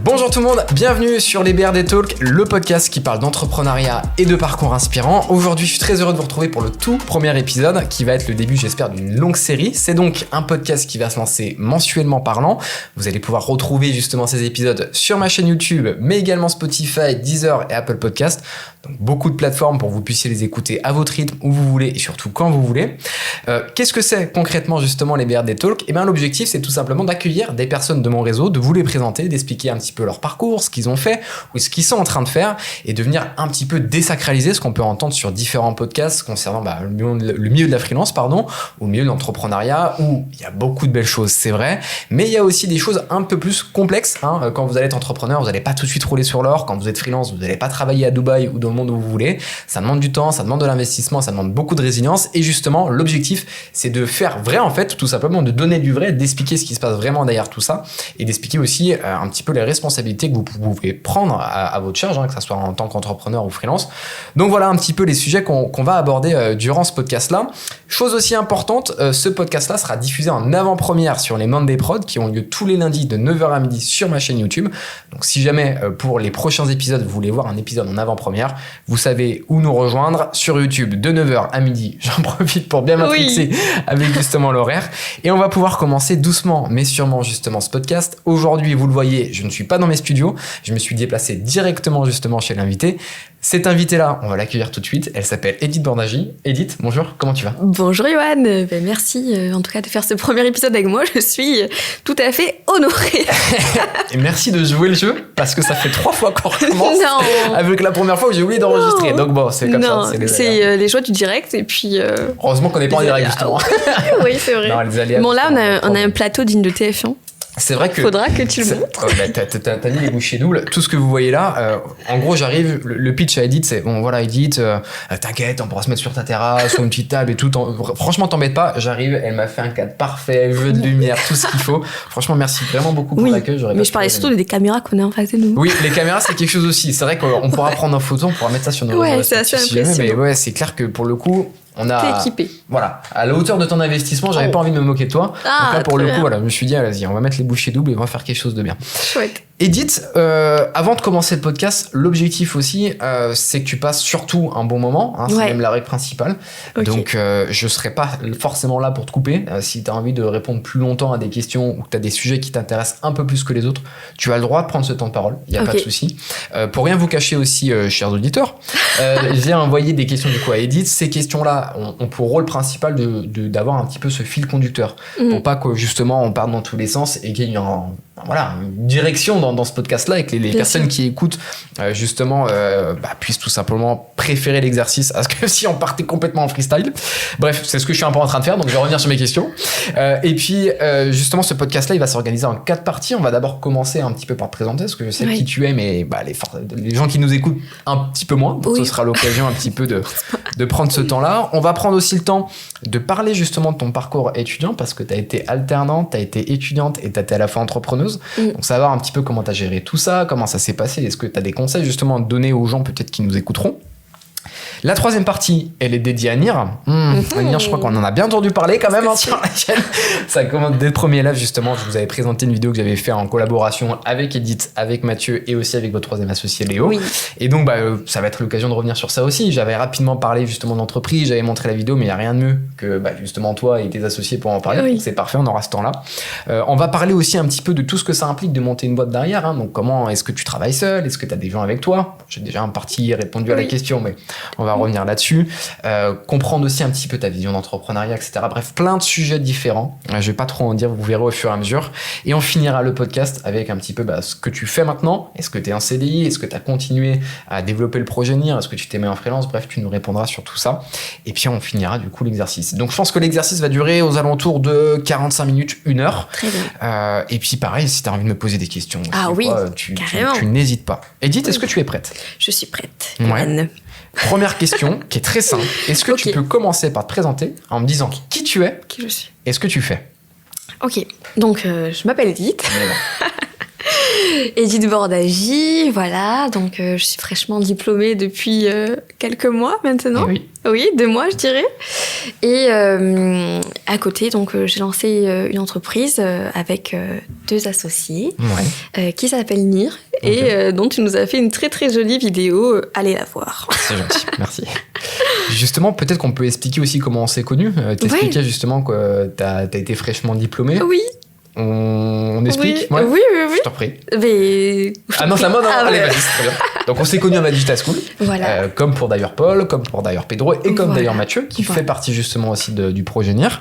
Bonjour tout le monde, bienvenue sur les BRD Talk, le podcast qui parle d'entrepreneuriat et de parcours inspirants. Aujourd'hui, je suis très heureux de vous retrouver pour le tout premier épisode qui va être le début, j'espère, d'une longue série. C'est donc un podcast qui va se lancer mensuellement parlant. Vous allez pouvoir retrouver justement ces épisodes sur ma chaîne YouTube, mais également Spotify, Deezer et Apple Podcast. Donc beaucoup de plateformes pour que vous puissiez les écouter à votre rythme, où vous voulez et surtout quand vous voulez. Qu'est-ce que c'est concrètement justement les BRD Talk ? Eh bien l'objectif, c'est tout simplement d'accueillir des personnes de mon réseau, de vous les présenter, d'expliquer un petit peu leur parcours, ce qu'ils ont fait ou ce qu'ils sont en train de faire et de venir un petit peu désacraliser ce qu'on peut entendre sur différents podcasts concernant le milieu de la freelance, ou le milieu de l'entrepreneuriat où il y a beaucoup de belles choses, c'est vrai, mais il y a aussi des choses un peu plus complexes. Quand vous allez être entrepreneur, vous n'allez pas tout de suite rouler sur l'or. Quand vous êtes freelance, vous n'allez pas travailler à Dubaï ou dans le monde où vous voulez. Ça demande du temps, ça demande de l'investissement, ça demande beaucoup de résilience et justement, l'objectif, c'est de faire vrai en fait, tout simplement de donner du vrai, d'expliquer ce qui se passe vraiment derrière tout ça et d'expliquer aussi un petit peu les responsabilités que vous pouvez prendre à votre charge, que ce soit en tant qu'entrepreneur ou freelance. Donc voilà un petit peu les sujets qu'on va aborder durant ce podcast-là. Chose aussi importante, ce podcast-là sera diffusé en avant-première sur les Monday Prod qui ont lieu tous les lundis de 9h à midi sur ma chaîne YouTube. Donc si jamais pour les prochains épisodes, vous voulez voir un épisode en avant-première, vous savez où nous rejoindre sur YouTube de 9h à midi. J'en profite pour bien m'infixer avec justement l'horaire. Et on va pouvoir commencer doucement mais sûrement justement ce podcast. Aujourd'hui, vous le voyez, je ne suis pas dans mes studios. Je me suis déplacé directement justement chez l'invité. Cette invitée-là, on va l'accueillir tout de suite. Elle s'appelle Edith Bordagy. Edith, bonjour, comment tu vas ? Bonjour Yoann, merci en tout cas de faire ce premier épisode avec moi. Je suis tout à fait honorée. Et merci de jouer le jeu parce que ça fait 3 fois qu'on recommence. Non. Avec la première fois où j'ai oublié d'enregistrer. Donc bon, c'est comme ça. C'est les joies du direct et puis... Heureusement qu'on n'est pas en direct justement. Oui, c'est vrai. Non, les aléas, bon là, on a un plateau digne de TF1. C'est vrai que... Faudra que tu le montres. T'as mis les bouchées doubles. Tout ce que vous voyez là, en gros, j'arrive, le pitch à Edith, c'est, bon voilà Edith, t'inquiète, on pourra se mettre sur ta terrasse, sur une petite table et tout. Franchement, t'embête pas, j'arrive, elle m'a fait un cadre parfait, jeu de lumière, tout ce qu'il faut. Franchement, merci vraiment beaucoup pour l'accueil. Mais je parlais surtout des caméras qu'on a en face de nous. Oui, les caméras, c'est quelque chose aussi. C'est vrai qu'on pourra prendre en photo, on pourra mettre ça sur nos réseaux. Ouais, c'est assez impressionnant. Mais ouais, c'est clair que pour le coup... T'es équipé. Voilà, à la hauteur de ton investissement, j'avais pas envie de me moquer de toi. Donc là, pour le coup, voilà, je me suis dit, vas-y, on va mettre les bouchées doubles et on va faire quelque chose de bien. Chouette. Edith, avant de commencer le podcast, l'objectif aussi, c'est que tu passes surtout un bon moment. C'est même la règle principale. Okay. Donc, je serai pas forcément là pour te couper. Si tu as envie de répondre plus longtemps à des questions ou que tu as des sujets qui t'intéressent un peu plus que les autres, tu as le droit de prendre ce temps de parole. Il n'y a pas de souci. Pour rien vous cacher aussi, chers auditeurs, j'ai envoyé des questions du coup à Edith. Ces questions-là ont pour rôle principal d'avoir un petit peu ce fil conducteur pour pas que justement on parte dans tous les sens et qu'il y ait une direction dans ce podcast-là et que les personnes qui écoutent justement puissent tout simplement préférer l'exercice à ce que si on partait complètement en freestyle. Bref, c'est ce que je suis un peu en train de faire, donc je vais revenir sur mes questions. Et puis justement, ce podcast-là, il va s'organiser en 4 parties. On va d'abord commencer un petit peu par te présenter, parce que je sais qui tu es, mais les gens qui nous écoutent un petit peu moins. Donc ce sera l'occasion un petit peu de prendre ce temps-là. On va prendre aussi le temps de parler justement de ton parcours étudiant, parce que tu as été alternante, tu as été étudiante et tu as été à la fois entrepreneuse. Donc savoir un petit peu comment tu as géré tout ça, comment ça s'est passé, est-ce que tu as des conseils justement à donner aux gens peut-être qui nous écouteront. La 3e partie, elle est dédiée à Nir. Nir, je crois qu'on en a bien entendu parler quand même sur la chaîne. Ça commence dès le premier live, justement. Je vous avais présenté une vidéo que j'avais fait en collaboration avec Edith, avec Mathieu et aussi avec votre 3e associé Léo. Oui. Et donc, ça va être l'occasion de revenir sur ça aussi. J'avais rapidement parlé justement d'entreprise, j'avais montré la vidéo, mais il n'y a rien de mieux que justement toi et tes associés pour en parler. Oui. Donc, c'est parfait, on aura ce temps-là. On va parler aussi un petit peu de tout ce que ça implique de monter une boîte derrière. Donc, comment est-ce que tu travailles seul ? Est-ce que tu as des gens avec toi ? J'ai déjà en partie répondu à la question, mais on va revenir là-dessus, comprendre aussi un petit peu ta vision d'entrepreneuriat, etc. Bref, plein de sujets différents. Je vais pas trop en dire, vous verrez au fur et à mesure. Et on finira le podcast avec un petit peu ce que tu fais maintenant. Est-ce que tu es en CDI ? Est-ce que tu as continué à développer le projet Nir ? Est-ce que tu t'es mis en freelance ? Bref, tu nous répondras sur tout ça. Et puis on finira du coup l'exercice. Donc je pense que l'exercice va durer aux alentours de 45 minutes, 1 heure. Très bien. Et puis pareil, si tu as envie de me poser des questions, tu n'hésites pas. Edith, est-ce que tu es prête ? Je suis prête. Ouais. Première question, qui est très simple. Est-ce que tu peux commencer par te présenter en me disant qui tu es, qui je suis, et ce que tu fais ? Ok, donc je m'appelle Edith. Edith Bordagy, voilà. Donc, je suis fraîchement diplômée depuis quelques mois maintenant. Oui. Oui, 2 mois, je dirais. Et à côté, donc, j'ai lancé une entreprise avec 2 associés qui s'appelle NIR et dont tu nous as fait une très très jolie vidéo. Allez la voir. C'est gentil, merci. Justement, peut-être qu'on peut expliquer aussi comment on s'est connus. T'expliquais justement que t'as été fraîchement diplômée. Oui. On explique? Oui, oui. Je t'en prie. Mais... Ah non, c'est à moi, non. Allez, vas-y, c'est très bien. Donc, on s'est connus à ma Digital School. Voilà. Comme pour d'ailleurs Paul, comme pour d'ailleurs Pedro et comme d'ailleurs Mathieu, qui fait partie justement aussi du projet NIR.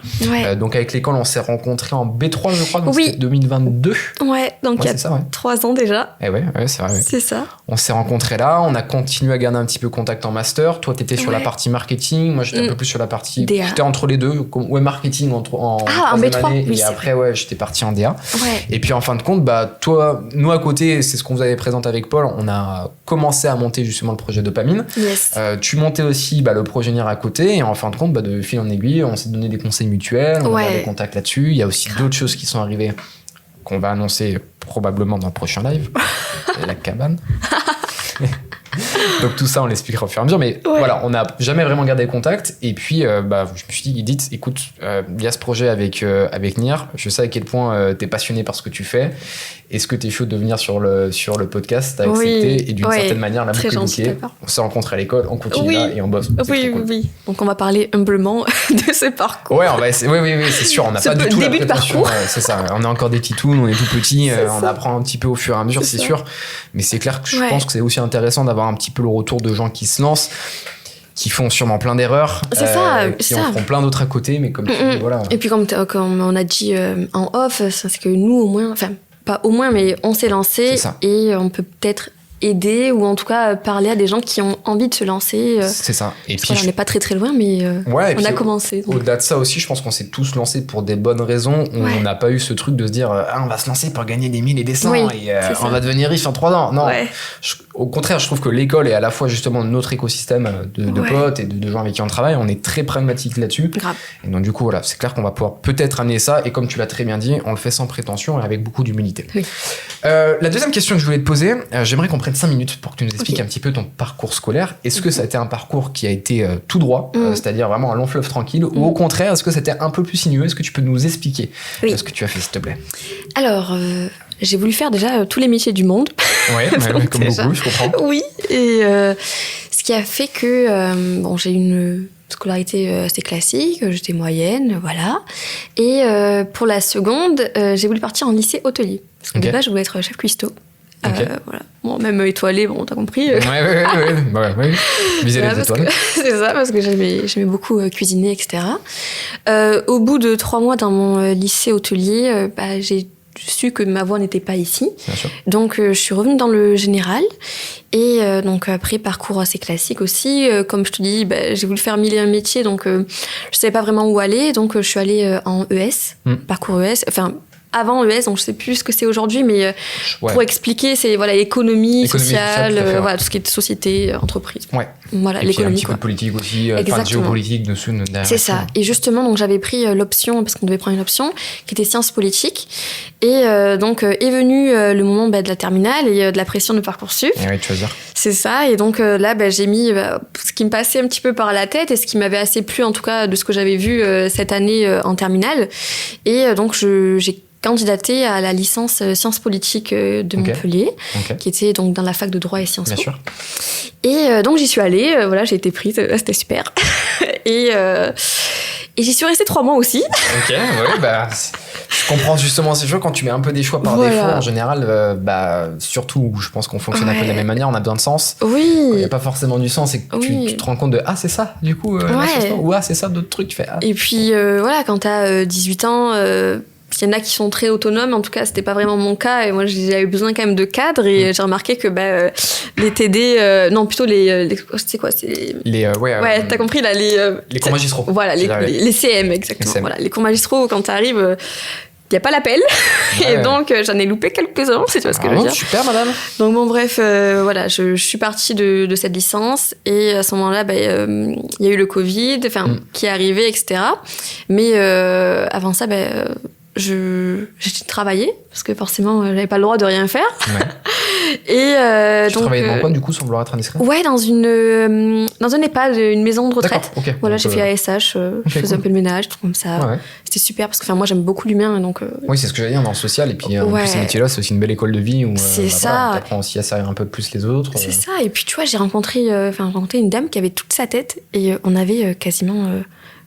Donc, avec l'école, on s'est rencontrés en B3, je crois, donc c'était 2022. Ouais, donc il y a 3 ans déjà. Et ouais, c'est vrai. C'est ça. On s'est rencontrés là, on a continué à garder un petit peu contact en master. Toi, t'étais sur la partie marketing, moi j'étais un peu plus sur la partie... DA. J'étais entre les deux, marketing en B3, année, oui, et après, j'étais parti en DA. Ouais. Et puis en fin de compte, toi, nous à côté, c'est ce qu'on vous avait présenté avec Paul, on a commencé à monter justement le projet Dopamine. Yes. Tu montais aussi le projet NIR à côté, et en fin de compte, de fil en aiguille, on s'est donné des conseils mutuels, on a des contacts là-dessus. Il y a aussi d'autres choses qui sont arrivées qu'on va annoncer probablement dans le prochain live. La cabane. Donc tout ça, on l'expliquera au fur et à mesure. Mais voilà, on n'a jamais vraiment gardé contact. Et puis, je me suis dit, Edith, écoute, il y a ce projet avec NIR. Je sais à quel point t'es passionné par ce que tu fais. Est-ce que t'es chaud de venir sur le podcast? T'as accepté et d'une certaine manière, la boucle est bouclée. On s'est rencontrés à l'école, on continue là et on bosse. Oui. Donc on va parler humblement de ce parcours. Ouais, c'est sûr. On n'a pas du tout la prétention. C'est ça. On est encore des titounes, on est tout petits. On apprend un petit peu au fur et à mesure, c'est sûr. Mais c'est clair que je pense que c'est aussi intéressant d'avoir un petit peu le retour de gens qui se lancent, qui font sûrement plein d'erreurs, qui en feront plein d'autres à côté, mais comme tu dis, voilà. Et puis comme on a dit en off, c'est que nous au moins, enfin pas au moins, mais on s'est lancé et on peut peut-être aider ou en tout cas parler à des gens qui ont envie de se lancer. C'est ça. Et puis on n'est pas très très loin, mais on a commencé. Au-delà de ça aussi, je pense qu'on s'est tous lancés pour des bonnes raisons. On n'a pas eu ce truc de se dire on va se lancer pour gagner des 1000 et des 100 et on va devenir riche en 3 ans. Non. Au contraire, je trouve que l'école est à la fois justement notre écosystème de potes et de gens avec qui on travaille. On est très pragmatique là-dessus. Grave. Et donc du coup, voilà, c'est clair qu'on va pouvoir peut-être amener ça. Et comme tu l'as très bien dit, on le fait sans prétention et avec beaucoup d'humilité. Oui. La deuxième question que je voulais te poser, j'aimerais qu'on prenne 5 minutes pour que tu nous expliques un petit peu ton parcours scolaire. Est-ce que ça a été un parcours qui a été tout droit, c'est-à-dire vraiment un long fleuve tranquille, ou au contraire, est-ce que c'était un peu plus sinueux? Est-ce que tu peux nous expliquer ce que tu as fait, s'il te plaît? Alors, j'ai voulu faire déjà tous les métiers du monde. Ouais, comme beaucoup, je comprends. Oui, et ce qui a fait que j'ai une scolarité assez classique, j'étais moyenne, voilà. Et pour la seconde, j'ai voulu partir en lycée hôtelier. Parce que de base, je voulais être chef cuistot. Voilà. Bon, même étoilé, bon, t'as compris. Ouais. Viser les étoiles. C'est ça, parce que j'aimais beaucoup cuisiner, etc. Au bout de 3 mois dans mon lycée hôtelier, j'ai su que ma voie n'était pas ici. Bien sûr. Donc, je suis revenue dans le général. Et donc, après, parcours assez classique aussi. Comme je te dis, j'ai voulu faire 1000 et un métiers, donc je ne savais pas vraiment où aller. Donc, je suis allée en ES, parcours ES. Enfin, avant ES, donc je sais plus ce que c'est aujourd'hui, mais pour expliquer, c'est économie sociale, tout ce qui est société, entreprise. Ouais. Voilà, et l'économie. Puis un petit peu de politique aussi, enfin de géopolitique dessus. C'est ça. Et justement, donc j'avais pris l'option, parce qu'on devait prendre une option, qui était sciences politiques. Et donc est venu le moment de la terminale et de la pression de Parcoursup. Et oui, tu vas dire. C'est ça. Et donc là, j'ai mis ce qui me passait un petit peu par la tête et ce qui m'avait assez plu, en tout cas, de ce que j'avais vu cette année en terminale. Et donc j'ai candidaté à la licence sciences politiques de Montpellier, qui était donc dans la fac de droit et Sciences Po. Bien sûr. Et donc j'y suis allée, j'ai été prise, c'était super. Et j'y suis restée 3 mois aussi. Ok, je comprends justement ces choix quand tu mets un peu des choix par défaut en général, surtout je pense qu'on fonctionne un peu de la même manière, on a besoin de sens. Oui. Il n'y a pas forcément du sens et que tu te rends compte de c'est ça du coup, ou c'est ça d'autres trucs, tu fais Et puis quand t'as 18 ans, il y en a qui sont très autonomes, en tout cas c'était pas vraiment mon cas et moi j'avais besoin quand même de cadre et j'ai remarqué que les TD plutôt les c'est quoi, c'est t'as compris là, les cours magistraux, voilà, les CM exactement, CM. Voilà, les cours magistraux quand t'arrives il n'y a pas l'appel et donc j'en ai loupé quelques-uns, si tu vois ce que je veux dire. Super madame. Donc bon bref, je suis partie de cette licence et à ce moment-là il y a eu le Covid qui est arrivé, etc. Mais avant ça j'ai travaillé, parce que forcément, j'avais pas le droit de rien faire. Ouais. Et tu travaillais dans quoi, du coup, sans vouloir être indiscret? Ouais, dans un EHPAD, une maison de retraite. Okay. Voilà, j'ai fait ASH, je faisais un peu le ménage, tout comme ça. Ouais. C'était super, parce que moi, j'aime beaucoup l'humain. Donc, oui, c'est ce que j'allais dire, dans le social. Et puis, en plus, ces métiers-là, c'est aussi une belle école de vie où c'est ça. Voilà, t'apprends aussi à servir un peu plus les autres. C'est ça. Et puis, tu vois, j'ai rencontré une dame qui avait toute sa tête. Et on avait quasiment...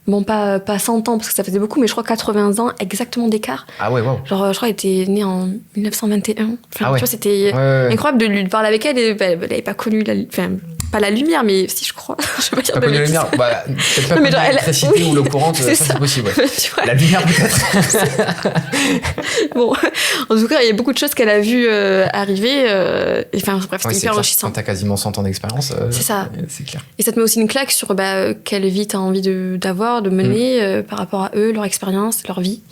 Bon, pas 100 ans, parce que ça faisait beaucoup, mais je crois 80 ans exactement d'écart. Ah ouais, wow. Genre, je crois qu'elle était née en 1921. Tu vois, c'était incroyable de lui parler avec elle. Et, elle n'avait pas connu pas la lumière, mais si, je crois. Je sais pas dire pas connu la lumière. Bah, peut-être pas connu l'électricité ou l'eau courante, ça c'est possible. Ouais. La lumière, peut-être. Bon, en tout cas, il y a beaucoup de choses qu'elle a vues arriver. Bref, c'était hyper enrichissant. Quand t'as quasiment 100 ans d'expérience, c'est ça. C'est clair. Et ça te met aussi une claque sur quelle vie t'as envie d'avoir, de mener par rapport à eux, leur expérience, leur vie.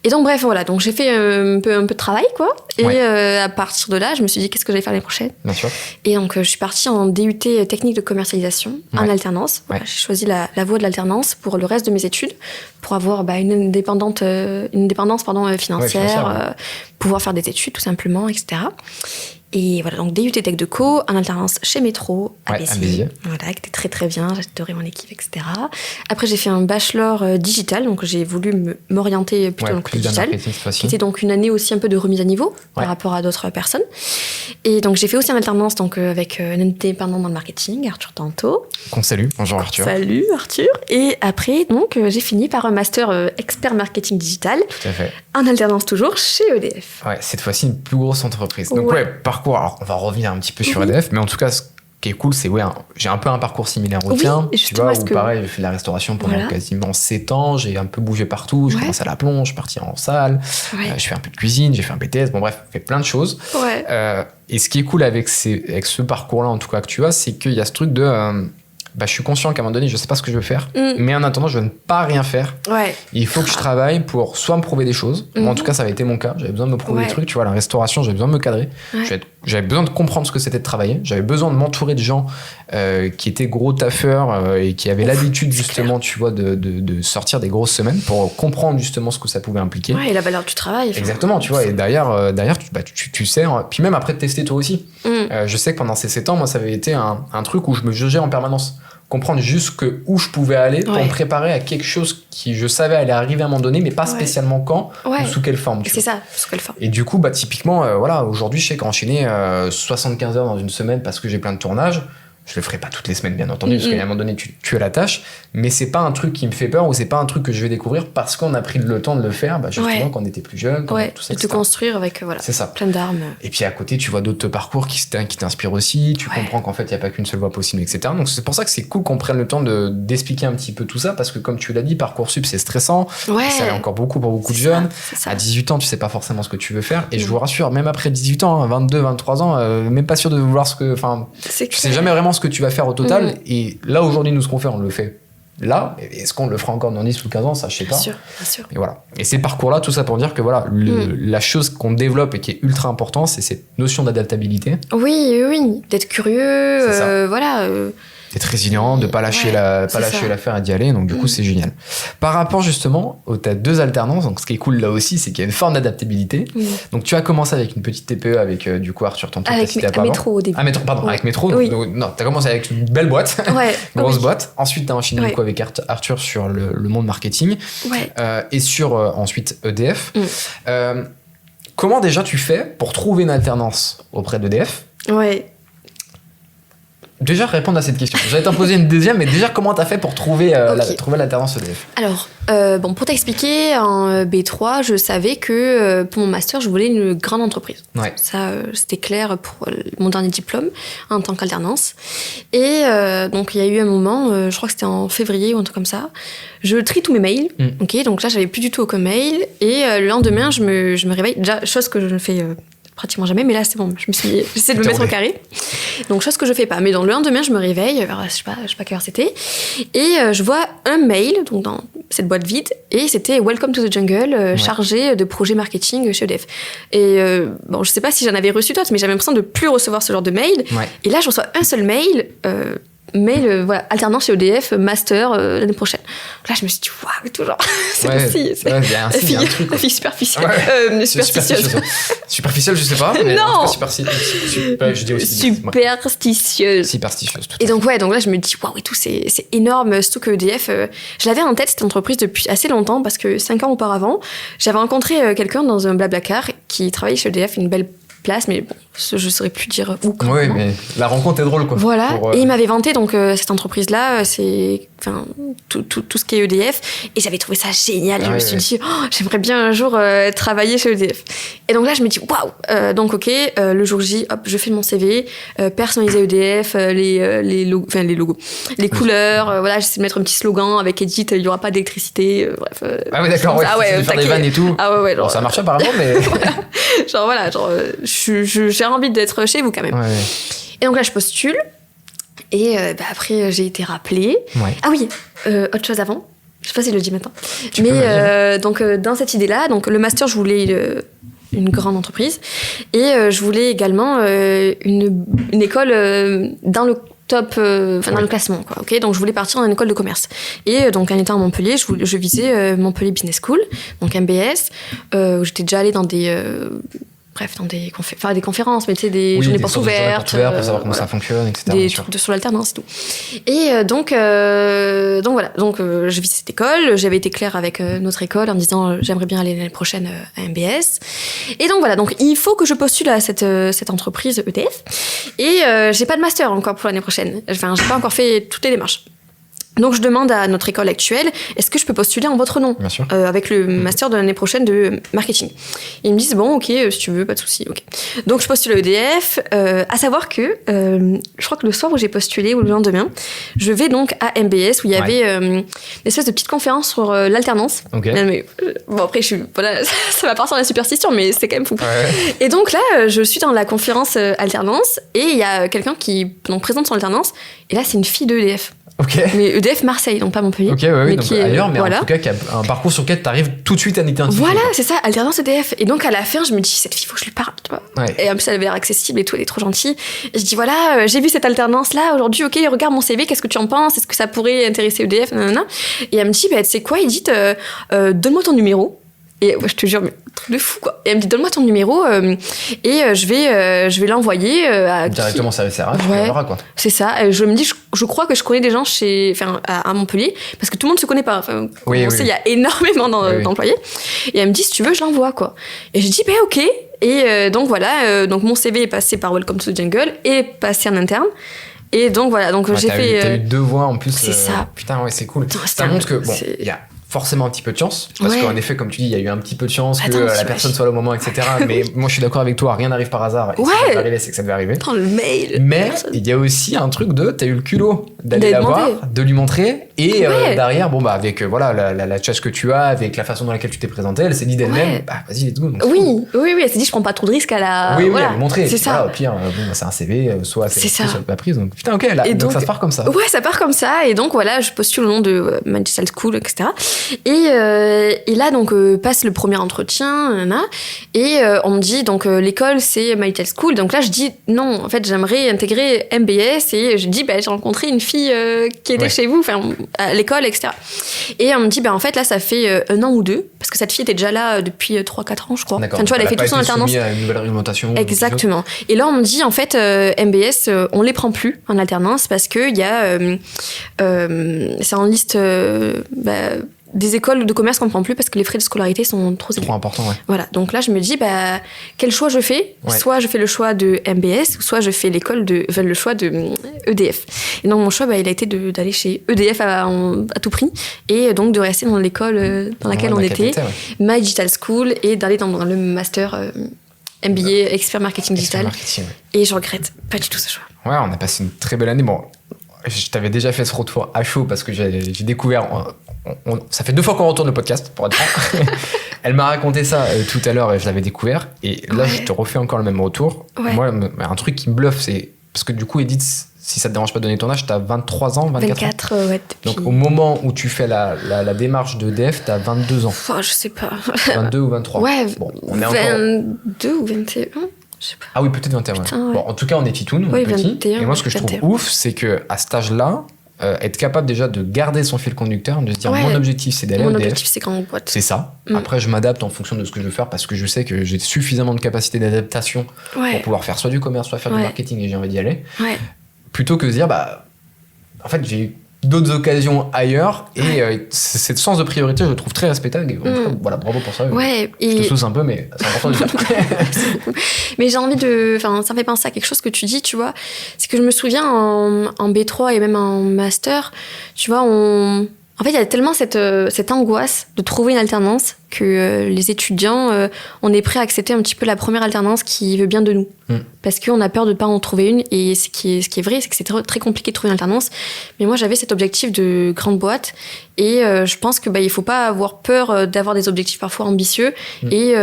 Et donc, bref, voilà. Donc, j'ai fait un peu de travail, quoi. Et à partir de là, je me suis dit, qu'est-ce que j'allais faire l'année prochaine? Bien sûr. Et donc, je suis partie en DUT technique de commercialisation en alternance. Voilà, j'ai choisi la voie de l'alternance pour le reste de mes études, pour avoir une indépendance financière, pouvoir faire des études, tout simplement, etc. Et voilà, donc DUT Tech de Co, en alternance chez Métro, à Béziers. Voilà, qui était très très bien, j'adorais mon équipe, etc. Après, j'ai fait un bachelor digital, donc j'ai voulu m'orienter plutôt dans le digital, qui était donc une année aussi un peu de remise à niveau par rapport à d'autres personnes. Et donc, j'ai fait aussi en alternance donc, avec un indépendant dans le marketing, Arthur Tanto. Qu'on salue. Bonjour Arthur. Salut Arthur. Et après, donc, j'ai fini par un master expert marketing digital. Tout à fait. En alternance toujours chez EDF. Ouais, cette fois-ci une plus grosse entreprise. Donc parcours, alors on va revenir un petit peu sur EDF, mais en tout cas, ce qui est cool, c'est j'ai un peu un parcours similaire au tien. Tu vois, où pareil, j'ai fait de la restauration pendant quasiment 7 ans, j'ai un peu bougé partout, j'ai commencé à la plonge, je suis parti en salle, je fais un peu de cuisine, j'ai fait un BTS, bon bref, j'ai fait plein de choses. Et ce qui est cool avec ce parcours-là, en tout cas que tu as, c'est qu'il y a ce truc de... je suis conscient qu'à un moment donné, je sais pas ce que je veux faire, mais en attendant, je veux ne pas rien faire. Il faut que je travaille pour soit me prouver des choses. Moi, en tout cas, ça avait été mon cas. J'avais besoin de me prouver des trucs. Tu vois, la restauration, j'avais besoin de me cadrer. J'avais besoin de comprendre ce que c'était de travailler. J'avais besoin de m'entourer de gens qui étaient gros taffeurs et qui avaient l'habitude, justement, tu vois, de sortir des grosses semaines pour comprendre justement ce que ça pouvait impliquer. Et la valeur du travail. Exactement, tu vois. Et derrière tu sais, puis même après de tester toi aussi. Je sais que pendant ces 7 ans, moi, ça avait été un truc où je me jugeais en permanence. Comprendre où je pouvais aller pour me préparer à quelque chose qui je savais allait arriver à un moment donné, mais pas spécialement quand ou sous quelle forme. C'est ça, sous quelle forme. Et du coup, typiquement, aujourd'hui, je sais qu'enchaîner 75 heures dans une semaine parce que j'ai plein de tournages, je le ferai pas toutes les semaines, bien entendu, parce qu'à un moment donné, tu as la tâche, mais c'est pas un truc qui me fait peur ou c'est pas un truc que je vais découvrir parce qu'on a pris le temps de le faire, justement, quand on était plus jeune, tout ça. De te construire avec plein d'armes. Et puis à côté, tu vois d'autres parcours qui t'inspirent aussi, tu comprends qu'en fait, il n'y a pas qu'une seule voie possible, etc. Donc c'est pour ça que c'est cool qu'on prenne le temps d'expliquer un petit peu tout ça, parce que comme tu l'as dit, Parcoursup, c'est stressant, ça l'est encore beaucoup pour beaucoup de jeunes. À 18 ans, tu sais pas forcément ce que tu veux faire, et je vous rassure, même après 18 ans, 22, 23 ans, même pas sûr de vouloir tu sais jamais vraiment ce que tu vas faire au total. Et là, aujourd'hui, nous, ce qu'on fait, on le fait là. Est-ce qu'on le fera encore dans 10 ou 15 ans? Ça, je sais pas. Bien sûr. Et voilà. Et ces parcours-là, tout ça pour dire que voilà, la chose qu'on développe et qui est ultra important, c'est cette notion d'adaptabilité. Oui. D'être curieux, d'être résilient, de pas lâcher l'affaire et d'y aller. Donc, du coup, c'est génial. Par rapport, justement, t'as 2 alternances. Donc, ce qui est cool là aussi, c'est qu'il y a une forme d'adaptabilité. Donc, tu as commencé avec une petite TPE avec, du coup, Arthur Tanto. Avec Métro au début. Avec Métro. Donc, non, t'as commencé avec une belle boîte. Grosse boîte. Ensuite, t'as enchaîné, du coup, avec Arthur sur le monde marketing. Et sur, ensuite, EDF. Comment déjà tu fais pour trouver une alternance auprès d'EDF? Déjà répondre à cette question. J'allais t'en poser une deuxième, mais déjà comment t'as fait pour trouver l'alternance EDF? Alors, pour t'expliquer, en B3, je savais que pour mon master, je voulais une grande entreprise. Ça, c'était clair pour mon dernier diplôme en tant qu'alternance. Et donc, il y a eu un moment, je crois que c'était en février ou un truc comme ça, je trie tous mes mails. Donc là, j'avais plus du tout aucun mail. Et le lendemain, je me réveille. Déjà, chose que je ne fais pratiquement jamais, mais là c'est bon, j'essaie de me mettre au carré. Donc chose que je fais pas, mais dans le lendemain je me réveille, je sais pas quelle heure c'était, et je vois un mail donc dans cette boîte vide, et c'était Welcome to the Jungle, chargé de projet marketing chez EDF. Et je sais pas si j'en avais reçu d'autres, mais j'avais l'impression de plus recevoir ce genre de mail. Et là je reçois un seul mail. mail, voilà, alternance chez EDF, master l'année prochaine. Là, je me suis dit, waouh, toujours. C'est aussi. La fille superficielle. Ouais. Superstitieuse. Superficielle, je sais pas. Mais non. Je dis aussi. Superstitieuse. Et donc, donc là, je me dis, waouh, et tout, c'est énorme. Surtout que EDF, je l'avais en tête, cette entreprise, depuis assez longtemps, parce que 5 ans auparavant, j'avais rencontré quelqu'un dans un Blablacar qui travaillait chez EDF, une belle place, mais bon, je saurais plus dire où. Oui, mais la rencontre est drôle, quoi. Voilà, et il m'avait vanté donc cette entreprise-là, c'est tout ce qui est EDF, et j'avais trouvé ça génial. Je me suis dit, j'aimerais bien un jour travailler chez EDF. Et donc là, je me dis, waouh. Donc ok, le jour J, hop, je fais mon CV, personnaliser EDF, les logos, les couleurs. Voilà, j'essaie de mettre un petit slogan avec Edith, il y aura pas d'électricité. Bref. Ah oui, d'accord. Faire des vannes et tout. Ah ouais. Bon, ça marche apparemment, mais. J'ai envie d'être chez vous quand même. Ouais. Et donc là, je postule. Et après, j'ai été rappelée. Ouais. Ah oui, autre chose avant. Je sais pas si je le dis maintenant. Donc, dans cette idée-là, donc, le master, je voulais une grande entreprise. Et je voulais également une école dans le top, dans le classement, quoi. Ok, donc je voulais partir dans une école de commerce. Et donc en étant à Montpellier, je visais Montpellier Business School, donc MBS, où j'étais déjà allée dans des dans des conférences, mais tu sais, des journées portes ouvertes, pour savoir comment ça fonctionne, etc. Des trucs sur l'alternance et tout. Et donc voilà, je visais cette école, j'avais été claire avec notre école en me disant j'aimerais bien aller l'année prochaine à MBS. Et donc voilà, donc il faut que je postule à cette entreprise EDF. Et j'ai pas de master encore pour l'année prochaine. Enfin, j'ai pas encore fait toutes les démarches. Donc, je demande à notre école actuelle, est-ce que je peux postuler en votre nom ? Bien sûr. Avec le master de l'année prochaine de marketing. Ils me disent, bon, ok, si tu veux, pas de souci, ok. Donc, je postule à EDF, à savoir que, je crois que le soir où j'ai postulé, ou le lendemain, je vais donc à MBS, où il y avait une espèce de petite conférence sur l'alternance. Ok. Mais, bon, après, voilà, ça va partir dans la superstition, mais c'est quand même fou. Ouais. Et donc là, je suis dans la conférence alternance, et il y a quelqu'un qui présente son alternance, et là, c'est une fille de EDF. Ok. Mais EDF Marseille, donc pas Montpellier. Ok, mais donc qui est ailleurs, mais voilà. En tout cas, qui a un parcours sur lequel tu arrives tout de suite à l'identifier. Voilà, c'est ça, alternance EDF. Et donc à la fin, je me dis, cette fille, faut que je lui parle, tu vois. Ouais. Et en plus, elle avait l'air accessible et tout, elle est trop gentille. Et je dis, voilà, j'ai vu cette alternance-là aujourd'hui, ok, regarde mon CV, qu'est-ce que tu en penses ? Est-ce que ça pourrait intéresser EDF ? Nanana. Et elle me dit, tu sais quoi, Edith, donne-moi ton numéro. Et je te jure, mais truc de fou, quoi. Et elle me dit, donne-moi ton numéro et je vais l'envoyer directement au service RH, ouais, on verra, quoi. C'est ça. Et je me dis, je crois que je connais des gens à Montpellier, parce que tout le monde se connaît pas. Enfin, on sait, il y a énormément d'employés. Et elle me dit, si tu veux, je l'envoie, quoi. Et je dis, ok. Et donc voilà, donc mon CV est passé par Welcome to the Jungle et passé en interne. Et donc voilà, donc j'ai fait. T'as eu 2 voix en plus. C'est ça. Putain, ouais, c'est cool. Ça montre que il y a forcément un petit peu de chance, parce qu'en effet, comme tu dis, il y a eu un petit peu de chance que la personne soit là au moment, etc. Mais moi, je suis d'accord avec toi, rien n'arrive par hasard. Et si ça devait arriver, c'est que ça devait arriver. Attends, le mail. Mais il y a aussi un truc t'as eu le culot d'aller la voir, de lui montrer, et derrière, avec la chat que tu as, avec la façon dans laquelle tu t'es présenté, elle s'est dit d'elle-même, vas-y, let's go. Oui, elle s'est dit, je prends pas trop de risques à la. Oui, elle lui montrer. C'est ça. Au pire, c'est un CV, soit c'est ça, soit pas prise. Donc putain, ok, là, donc ça part comme ça. Ouais, ça part comme ça, et donc voilà, je postule au nom de Magical School, etc. Et là, donc, passe le premier entretien, et on me dit, donc, l'école, c'est My Little School. Donc là, je dis, non, en fait, j'aimerais intégrer MBS, et je dis, j'ai rencontré une fille qui était chez vous, à l'école, etc. Et on me dit, en fait, là, ça fait 1 an ou 2, parce que cette fille était déjà là depuis 3-4 ans, je crois. D'accord. Enfin, tu vois, elle a fait toute son alternance. À une nouvelle réglementation. Exactement. Et là, on me dit, en fait, MBS, on les prend plus en alternance, parce qu'il y a, c'est en liste, des écoles de commerce qu'on ne prend plus parce que les frais de scolarité sont trop élevés. Trop important, ouais. Voilà, donc là je me dis, quel choix je fais ? Soit je fais le choix de MBS, soit je fais le choix de EDF. Et donc mon choix, il a été d'aller chez EDF à tout prix, et donc de rester dans l'école dans laquelle on était, My Digital School, et d'aller dans le master MBA Expert Marketing Digital. Et je regrette pas du tout ce choix. Ouais, on a passé une très belle année. Bon, je t'avais déjà fait ce retour à chaud parce que j'ai découvert... ça fait 2 fois qu'on retourne le podcast, pour être franc. Elle m'a raconté ça tout à l'heure et je l'avais découvert. Et là, je te refais encore le même retour. Ouais. Moi, un truc qui me bluffe, c'est... Parce que du coup, Edith, si ça te dérange pas de donner ton âge, t'as 23 ans, 24 ans. Ouais. Donc, au moment où tu fais la démarche de DF, t'as 22 ans. Oh, je sais pas. 22 ou 23. Ouais, bon, on est 22 ou 21. Je sais pas. Ah oui, peut-être 21. Putain, ouais. Bon, en tout cas, on est titoun, on est petit. 21, Et moi, ce que je trouve ouf, c'est qu'à cet âge-là, être capable déjà de garder son fil conducteur, de se dire mon objectif c'est d'aller à EDF. Mon objectif c'est grande boîte. C'est ça. Après je m'adapte en fonction de ce que je veux faire parce que je sais que j'ai suffisamment de capacité d'adaptation pour pouvoir faire soit du commerce, soit faire du marketing et j'ai envie d'y aller. Plutôt que de se dire en fait j'ai eu d'autres occasions ailleurs et cette sens de priorité je le trouve très respectable et voilà, bravo pour ça. Je te sauce un peu mais c'est important de le faire. Mais j'ai envie ça me fait penser à quelque chose que tu dis, tu vois, c'est que je me souviens en B3 et même en master, tu vois, en fait il y a tellement cette angoisse de trouver une alternance que les étudiants, on est prêt à accepter un petit peu la première alternance qui veut bien de nous. Parce qu'on a peur de ne pas en trouver une. Et ce qui est vrai, c'est que c'est très, très compliqué de trouver une alternance. Mais moi, j'avais cet objectif de grande boîte. Et je pense qu'il ne faut pas avoir peur d'avoir des objectifs parfois ambitieux et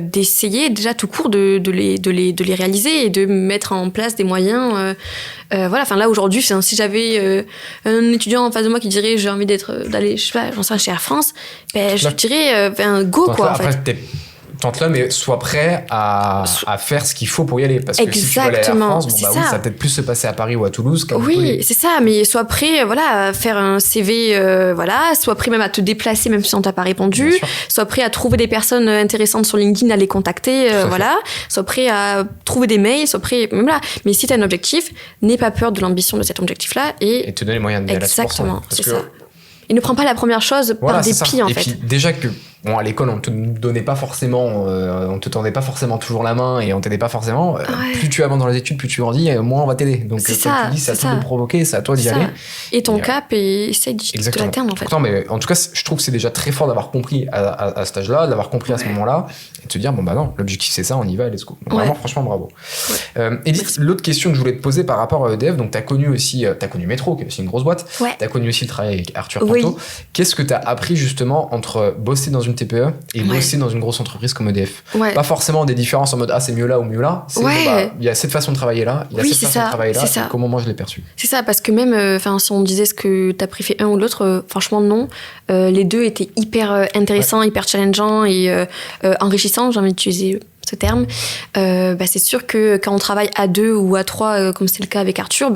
d'essayer déjà tout court de les réaliser et de mettre en place des moyens. Voilà, enfin là, aujourd'hui, si j'avais un étudiant en face de moi qui dirait j'ai envie d'aller, je sais pas, j'en sais rien, chez Air France, je dirais go quoi. Après, tente-le, mais sois prêt à faire ce qu'il faut pour y aller. Parce que si tu veux aller à Air France, ça va peut-être plus se passer à Paris ou à Toulouse qu'à Montpellier. C'est ça, mais sois prêt à faire un CV, sois prêt même à te déplacer même si on t'a pas répondu, sois prêt à trouver des personnes intéressantes sur LinkedIn, à les contacter, sois prêt à trouver des mails, sois prêt, même là. Mais si tu as un objectif, n'aie pas peur de l'ambition de cet objectif-là et te donner les moyens de aller à 100%. Exactement, c'est ça. Et ne prends pas la première chose par dépit, en fait. Et puis, déjà que, à l'école, on te donnait pas forcément, on te tendait pas forcément toujours la main et on t'aidait pas forcément. Plus tu avances dans les études, plus tu grandis, moins on va t'aider. Donc, comme tu dis, c'est à toi de provoquer, c'est à toi d'y aller. Et ton cap, et essaye de l'atteindre, en fait. Pourtant, mais en tout cas, je trouve que c'est déjà très fort d'avoir compris à cet âge-là, d'avoir compris à ce moment-là, et de te dire, non, l'objectif c'est ça, on y va, let's go. Donc, vraiment, franchement, bravo. Edith, l'autre question que je voulais te poser par rapport à EDF, donc t'as connu Métro, qui est aussi une grosse boîte. T'as connu aussi le travail avec Arthur Panto. Qu'est-ce que t'as appris justement entre bosser dans une TPE et bosser dans une grosse entreprise comme EDF? Pas forcément des différences en mode c'est mieux là ou mieux là. Il y a cette façon de travailler là, il y a cette façon de travailler là. Comment moi je l'ai perçu? C'est ça, parce que même si on disait ce que t'as préféré un ou l'autre, franchement non. Les deux étaient hyper intéressants, hyper challengeants et enrichissants, j'ai envie d'utiliser ce terme. C'est sûr que quand on travaille à 2 ou à 3, comme c'est le cas avec Arthur,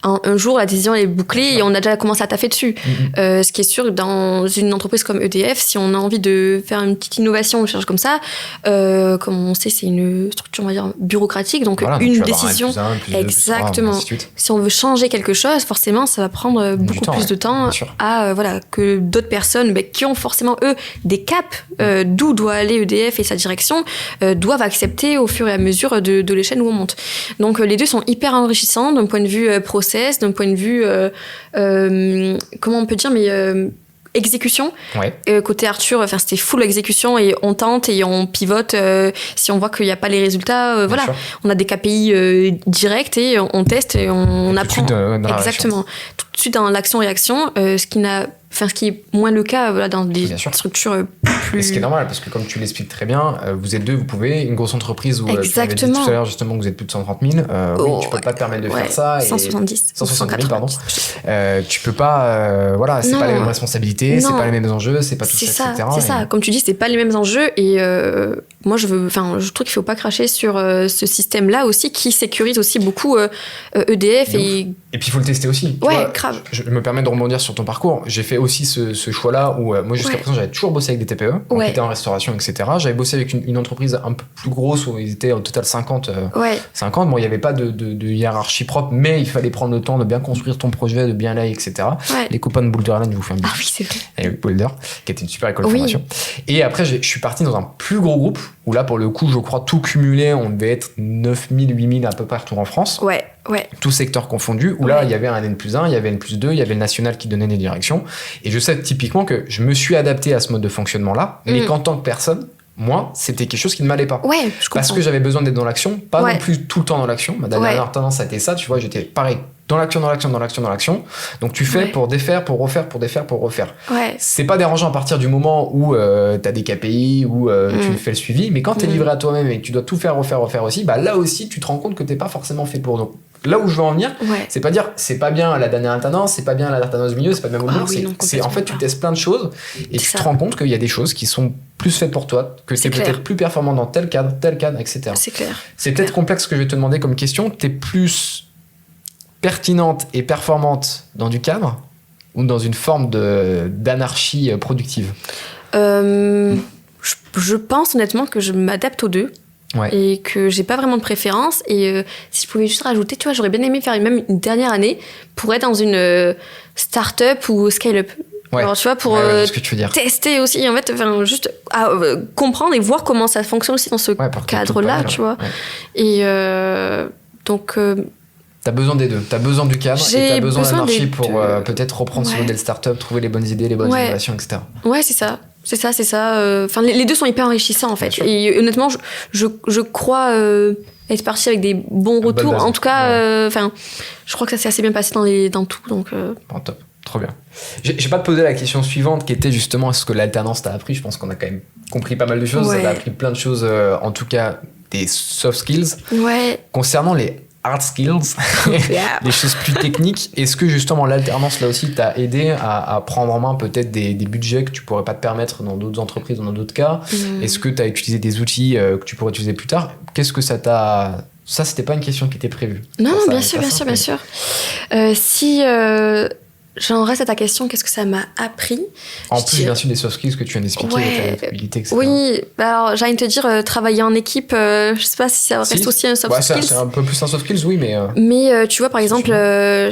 un jour la décision est bouclée et on a déjà commencé à taffer dessus. Ce qui est sûr, dans une entreprise comme EDF, si on a envie de faire une petite innovation, une chose comme ça, comme on sait, c'est une structure, on va dire, bureaucratique, donc une décision. Exactement. Si on veut changer quelque chose, forcément, ça va prendre beaucoup plus de temps que d'autres personnes qui ont forcément, eux, des caps d'où doit aller EDF et sa direction, doivent accepter au fur et à mesure de l'échelle où on monte. Donc les deux sont hyper enrichissants d'un point de vue process, d'un point de vue comment on peut dire, exécution. Côté Arthur, c'était full exécution et on tente et on pivote si on voit qu'il n'y a pas les résultats. On a des KPI directs et on teste et on apprend. Exactement. Tout de suite dans l'action-réaction, ce qui est moins le cas dans des structures plus... Et ce qui est normal, parce que comme tu l'expliques très bien, vous êtes deux, vous pouvez, une grosse entreprise où tu avais dit tout à l'heure justement que vous êtes plus de 130 000, tu peux pas te permettre de faire ça. 170 000, pardon. Tu peux pas... c'est pas les mêmes responsabilités, c'est pas les mêmes enjeux, c'est pas tout ça, etc. C'est ça, comme tu dis, c'est pas les mêmes enjeux et moi je trouve qu'il faut pas cracher sur ce système-là aussi qui sécurise aussi beaucoup EDF et puis il faut le tester aussi. Grave. Je me permets de rebondir sur ton parcours. J'ai fait aussi ce choix-là où moi jusqu'à présent j'avais toujours bossé avec des TPE, qui étaient en restauration, etc. J'avais bossé avec une entreprise un peu plus grosse où ils étaient au total 50. Bon, il n'y avait pas de hiérarchie propre, mais il fallait prendre le temps de bien construire ton projet, de bien l'aller, etc. Les copains de Boulder Airlines, je vous fais un bisou. Ah oui, c'est vrai. Et Boulder, qui était une super école de formation. Et après, je suis parti dans un plus gros groupe où là, pour le coup, je crois tout cumulé, on devait être 9 000, 8 000 à peu près partout en France. Tout secteur confondu, où là, il y avait un N+1, il y avait N+2, il y avait le national qui donnait des directions. Et je sais typiquement que je me suis adapté à ce mode de fonctionnement-là, mais qu'en tant que personne, moi, c'était quelque chose qui ne m'allait pas. Parce que j'avais besoin d'être dans l'action, pas non plus tout le temps dans l'action. Ma dernière tendance, ça a été ça, tu vois, j'étais pareil. Dans l'action. Donc tu fais pour défaire, pour refaire, pour défaire, pour refaire. C'est pas dérangeant à partir du moment où t'as des KPI, où tu fais le suivi, mais quand t'es livré à toi-même et que tu dois tout faire, refaire aussi, là aussi tu te rends compte que t'es pas forcément fait pour. Donc là où je veux en venir, c'est pas dire c'est pas bien la dernière alternance, c'est pas bien l'alternance milieu, c'est pas bien au bout. C'est en fait, tu testes plein de choses et tu te rends compte qu'il y a des choses qui sont plus faites pour toi, que tu es peut-être plus performant dans tel cadre, etc. C'est clair. C'est peut-être complexe ce que je vais te demander comme question. Tu es plus pertinente et performante dans du cadre ou dans une forme d'anarchie productive? Je pense honnêtement que je m'adapte aux deux. Et que j'ai pas vraiment de préférence. Et si je pouvais juste rajouter, tu vois, j'aurais bien aimé faire même une dernière année pour être dans une start-up ou scale-up. Alors, tu vois, pour ce que tu veux dire. tester aussi, en fait, juste comprendre et voir comment ça fonctionne aussi dans ce cadre-là, tu vois. Et donc... T'as besoin des deux. T'as besoin du cadre et t'as besoin de l'anarchie pour peut-être reprendre ce modèle start-up, trouver les bonnes idées, les bonnes innovations, etc. Ouais, c'est ça. C'est ça. Enfin, les deux sont hyper enrichissants, en fait. Et honnêtement, je crois être partie avec des bons retours. En tout cas, je crois que ça s'est assez bien passé dans tout. Donc, Bon, top. Trop bien. J'ai pas te poser la question suivante qui était justement est-ce que l'alternance t'a appris. Je pense qu'on a quand même compris pas mal de choses. Ça t'a appris plein de choses, en tout cas des soft skills. Concernant les hard skills, des choses plus techniques. Est-ce que justement l'alternance là aussi t'a aidé à prendre en main peut-être des budgets que tu pourrais pas te permettre dans d'autres entreprises, dans d'autres cas? Est-ce que t'as utilisé des outils que tu pourrais utiliser plus tard? Qu'est-ce que ça t'a... Ça, c'était pas une question qui était prévue. Non, bien sûr. Si j'en reste à ta question, qu'est-ce que ça m'a appris? En plus, bien sûr, des soft skills que tu viens d'expliquer, les adaptabilités, etc. Oui, alors j'ai envie de te dire, travailler en équipe, je sais pas si ça reste aussi un soft skills. C'est un peu plus un soft skills, oui, mais... Mais tu vois, par exemple,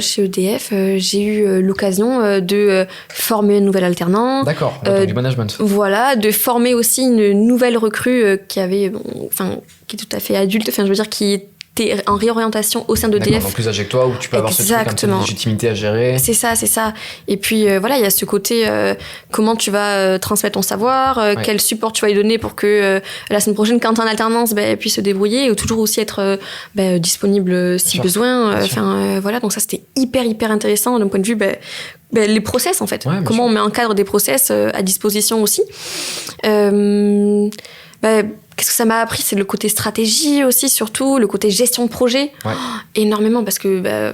chez EDF, j'ai eu l'occasion de former une nouvelle alternante. D'accord, du management. Voilà, de former aussi une nouvelle recrue qui est tout à fait adulte, je veux dire, qui est en réorientation au sein d'EDF. Donc plus âgé que toi, où tu peux avoir ce truc, un peu de légitimité à gérer. C'est ça. Et puis il y a ce côté comment tu vas transmettre ton savoir, quel support tu vas lui donner pour que la semaine prochaine, quand tu es en alternance, elle puisse se débrouiller, ou toujours aussi être disponible si besoin. Donc ça, c'était hyper intéressant d'un point de vue les process, en fait. Comment on met en cadre des process à disposition aussi. Qu'est-ce que ça m'a appris? C'est le côté stratégie aussi, surtout, le côté gestion de projet. Énormément, parce que...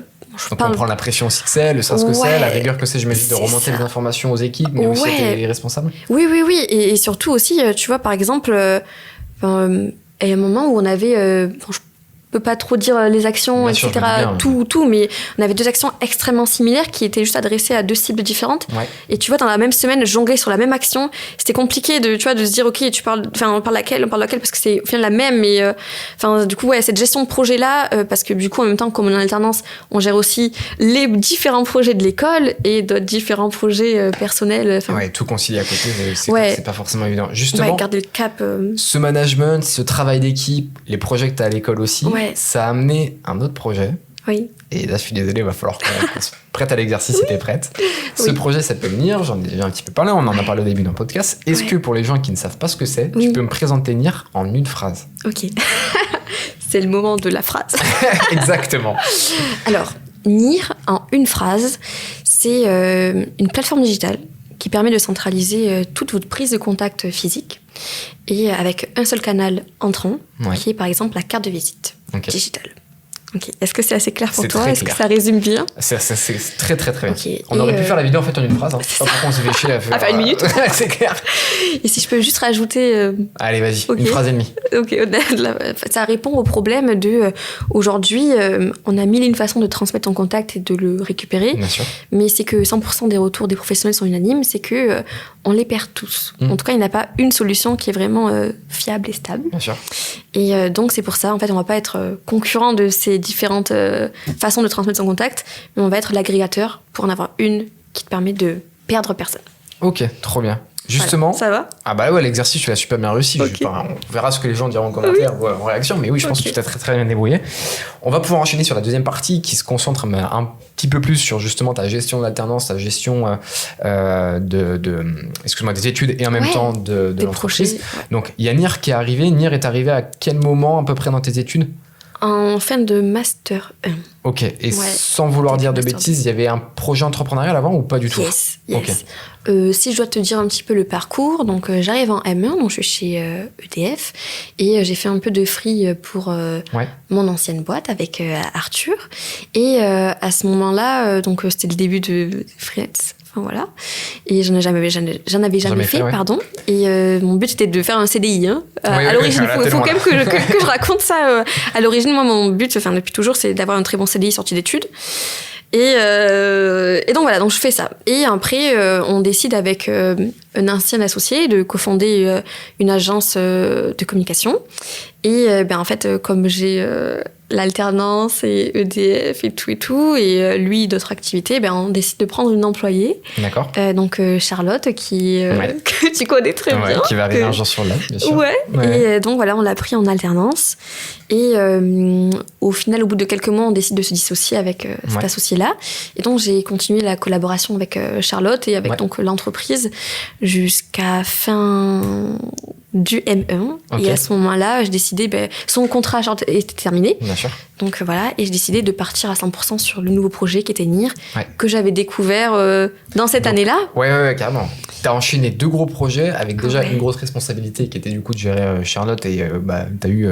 on prend la pression aussi que c'est, le sens que c'est, la rigueur que c'est, j'imagine, de remonter les informations aux équipes, mais aussi à les responsables. Oui. Et surtout aussi, tu vois, par exemple, il y a un moment où on avait... je peux pas trop dire les actions, etc. Tout, mais on avait 2 actions extrêmement similaires qui étaient juste adressées à 2 cibles différentes. Et tu vois, dans la même semaine, jongler sur la même action, c'était compliqué de se dire, ok, on parle laquelle, parce que c'est au final la même, mais du coup, cette gestion de projet-là, parce que du coup, en même temps, comme on est en alternance, on gère aussi les différents projets de l'école et d'autres différents projets personnels. Tout concilier à côté, c'est pas forcément évident. Justement, garder le cap. Ce management, ce travail d'équipe, les projets que t'as à l'école aussi, ça a amené un autre projet. Oui. Et là, je suis désolé, il va falloir qu'on se prête à l'exercice si t'es prête. Ce projet s'appelle NIR, j'en ai déjà un petit peu parlé, on en a parlé au début d'un podcast. Est-ce que pour les gens qui ne savent pas ce que c'est, tu peux me présenter NIR en une phrase? Ok. C'est le moment de la phrase. Exactement. Alors, NIR en une phrase, c'est une plateforme digitale qui permet de centraliser toute votre prise de contact physique et avec un seul canal entrant, qui est par exemple la carte de visite digitale. Ok. Est-ce que c'est assez clair pour toi? Est-ce que ça résume bien? C'est très très très bien. On aurait pu faire la vidéo en fait en une phrase. Je sais pas pourquoi on s'est fait chier à faire une minute. C'est clair. Et si je peux juste rajouter... Allez, vas-y, une phrase et demie. Ok, ça répond au problème de... aujourd'hui, on a 1001 façons de transmettre ton contact et de le récupérer. Bien sûr. Mais c'est que 100% des retours des professionnels sont unanimes, c'est que on les perd tous. En tout cas, il n'y a pas une solution qui est vraiment fiable et stable. Bien sûr. Et donc, c'est pour ça, en fait, on va pas être concurrent de ces différentes façons de transmettre son contact, mais on va être l'agrégateur pour en avoir une qui te permet de perdre personne. Ok, trop bien. Justement, ça va? Ah bah ouais, l'exercice, tu l'as super bien réussi. On verra ce que les gens diront en commentaire ou en réaction, mais oui, je pense que tu t'as très très bien débrouillé. On va pouvoir enchaîner sur la deuxième partie qui se concentre un petit peu plus sur justement ta gestion d'alternance, ta gestion des études et en même temps de l'entreprise. Donc il y a NIR qui est arrivé. NIR est arrivé à quel moment à peu près dans tes études? En fin de Master 1. Ok, et sans vouloir dire de bêtises, il y avait un projet entrepreneurial avant ou pas du tout? Yes. Si je dois te dire un petit peu le parcours, donc j'arrive en M1, donc je suis chez EDF, et j'ai fait un peu de free pour mon ancienne boîte avec Arthur. Et à ce moment-là, donc c'était le début de Freelance. Enfin, voilà. Et j'en avais jamais fait, pardon. Et mon but était de faire un CDI. À l'origine, il faut quand même que je raconte ça. À l'origine, moi, mon but, depuis toujours, c'est d'avoir un très bon CDI sorti d'études. Et donc voilà, donc je fais ça. Et après, on décide avec un ancien associé de cofonder une agence de communication. Et en fait, comme j'ai l'alternance et EDF et tout, et lui d'autres activités, on décide de prendre une employée. D'accord. Donc Charlotte, que tu connais très bien. Qui va arriver un jour sur l'âme, bien sûr. Ouais. Et donc voilà, on l'a pris en alternance. Et au final, au bout de quelques mois, on décide de se dissocier avec cet associé-là. Et donc j'ai continué la collaboration avec Charlotte et avec donc l'entreprise jusqu'à fin du M1. Et à ce moment-là, j'ai décidé, son contrat était terminé. Bien sûr. Donc voilà, et j'ai décidé de partir à 100% sur le nouveau projet qui était NIR, que j'avais découvert dans cette année-là. Ouais, carrément. T'as enchaîné 2 gros projets avec déjà une grosse responsabilité qui était du coup de gérer Charlotte, et t'as eu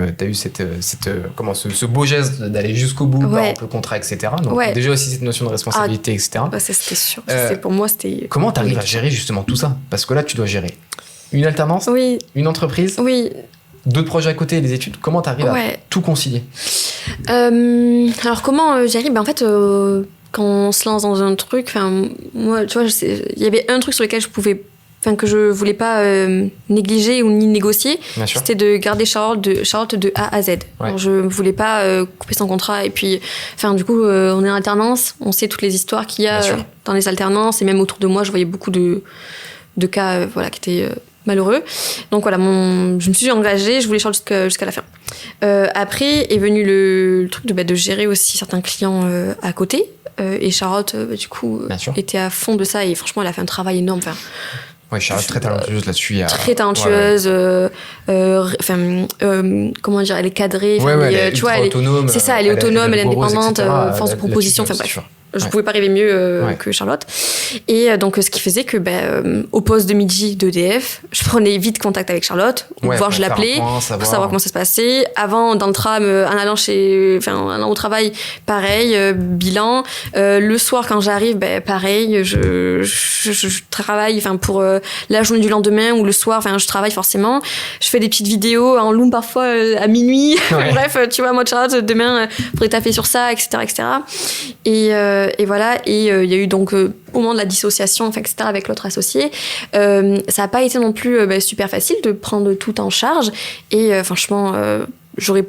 ce beau geste d'aller jusqu'au bout par le contrat, etc. Donc déjà aussi cette notion de responsabilité, etc. Ça c'était sûr. Pour moi, c'était... Comment t'arrives à gérer justement tout ça? Parce que là, tu dois gérer une alternance, une entreprise, d'autres projets à côté, les études. Comment t'arrives à tout concilier? Alors comment j'y arrive? En fait, quand on se lance dans un truc, moi, tu vois, il y avait un truc sur lequel que je voulais pas négliger ou ni négocier, c'était de garder Charlotte de A à Z. Alors, je voulais pas couper son contrat, et puis du coup on est en alternance, on sait toutes les histoires qu'il y a dans les alternances, et même autour de moi je voyais beaucoup de cas qui étaient malheureux. Donc voilà, je me suis engagée, je voulais Charlotte jusqu'à la fin. Après est venu le truc de gérer aussi certains clients à côté, et Charlotte du coup était à fond de ça, et franchement elle a fait un travail énorme. Charlotte très talentueuse là-dessus. Très talentueuse. Comment dire, elle est cadrée. Elle est autonome. C'est ça, elle est autonome, elle est indépendante, force de proposition. Je pouvais pas rêver mieux que Charlotte. Et donc, ce qui faisait que, au poste de midi d'EDF, je prenais vite contact avec Charlotte, je l'appelais pour savoir comment ça se passait. Avant, dans le tram, en allant au travail, pareil, bilan. Le soir, quand j'arrive, pareil, je travaille, pour la journée du lendemain ou le soir, je travaille forcément. Je fais des petites vidéos en loom parfois à minuit. Bref, tu vois, moi, Charlotte, demain, faudrait taper sur ça, etc., etc. Et voilà, et il y a eu donc au moment de la dissociation, etc., avec l'autre associé, ça n'a pas été non plus super facile de prendre tout en charge, et franchement j'aurais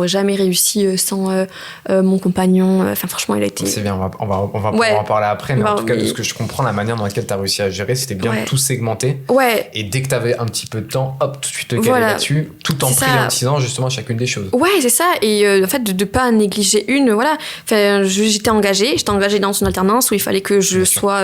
jamais réussi sans mon compagnon. Franchement, il a été... C'est bien, on va pouvoir en parler après, mais en tout cas, de ce que je comprends, la manière dans laquelle tu as réussi à gérer, c'était bien tout segmenter. Et dès que tu avais un petit peu de temps, hop, tout de suite te caler là-dessus, tout en prioritisant justement chacune des choses. Ouais, c'est ça. Et en fait, de ne pas négliger une, voilà. J'étais engagée dans une alternance où il fallait que je sois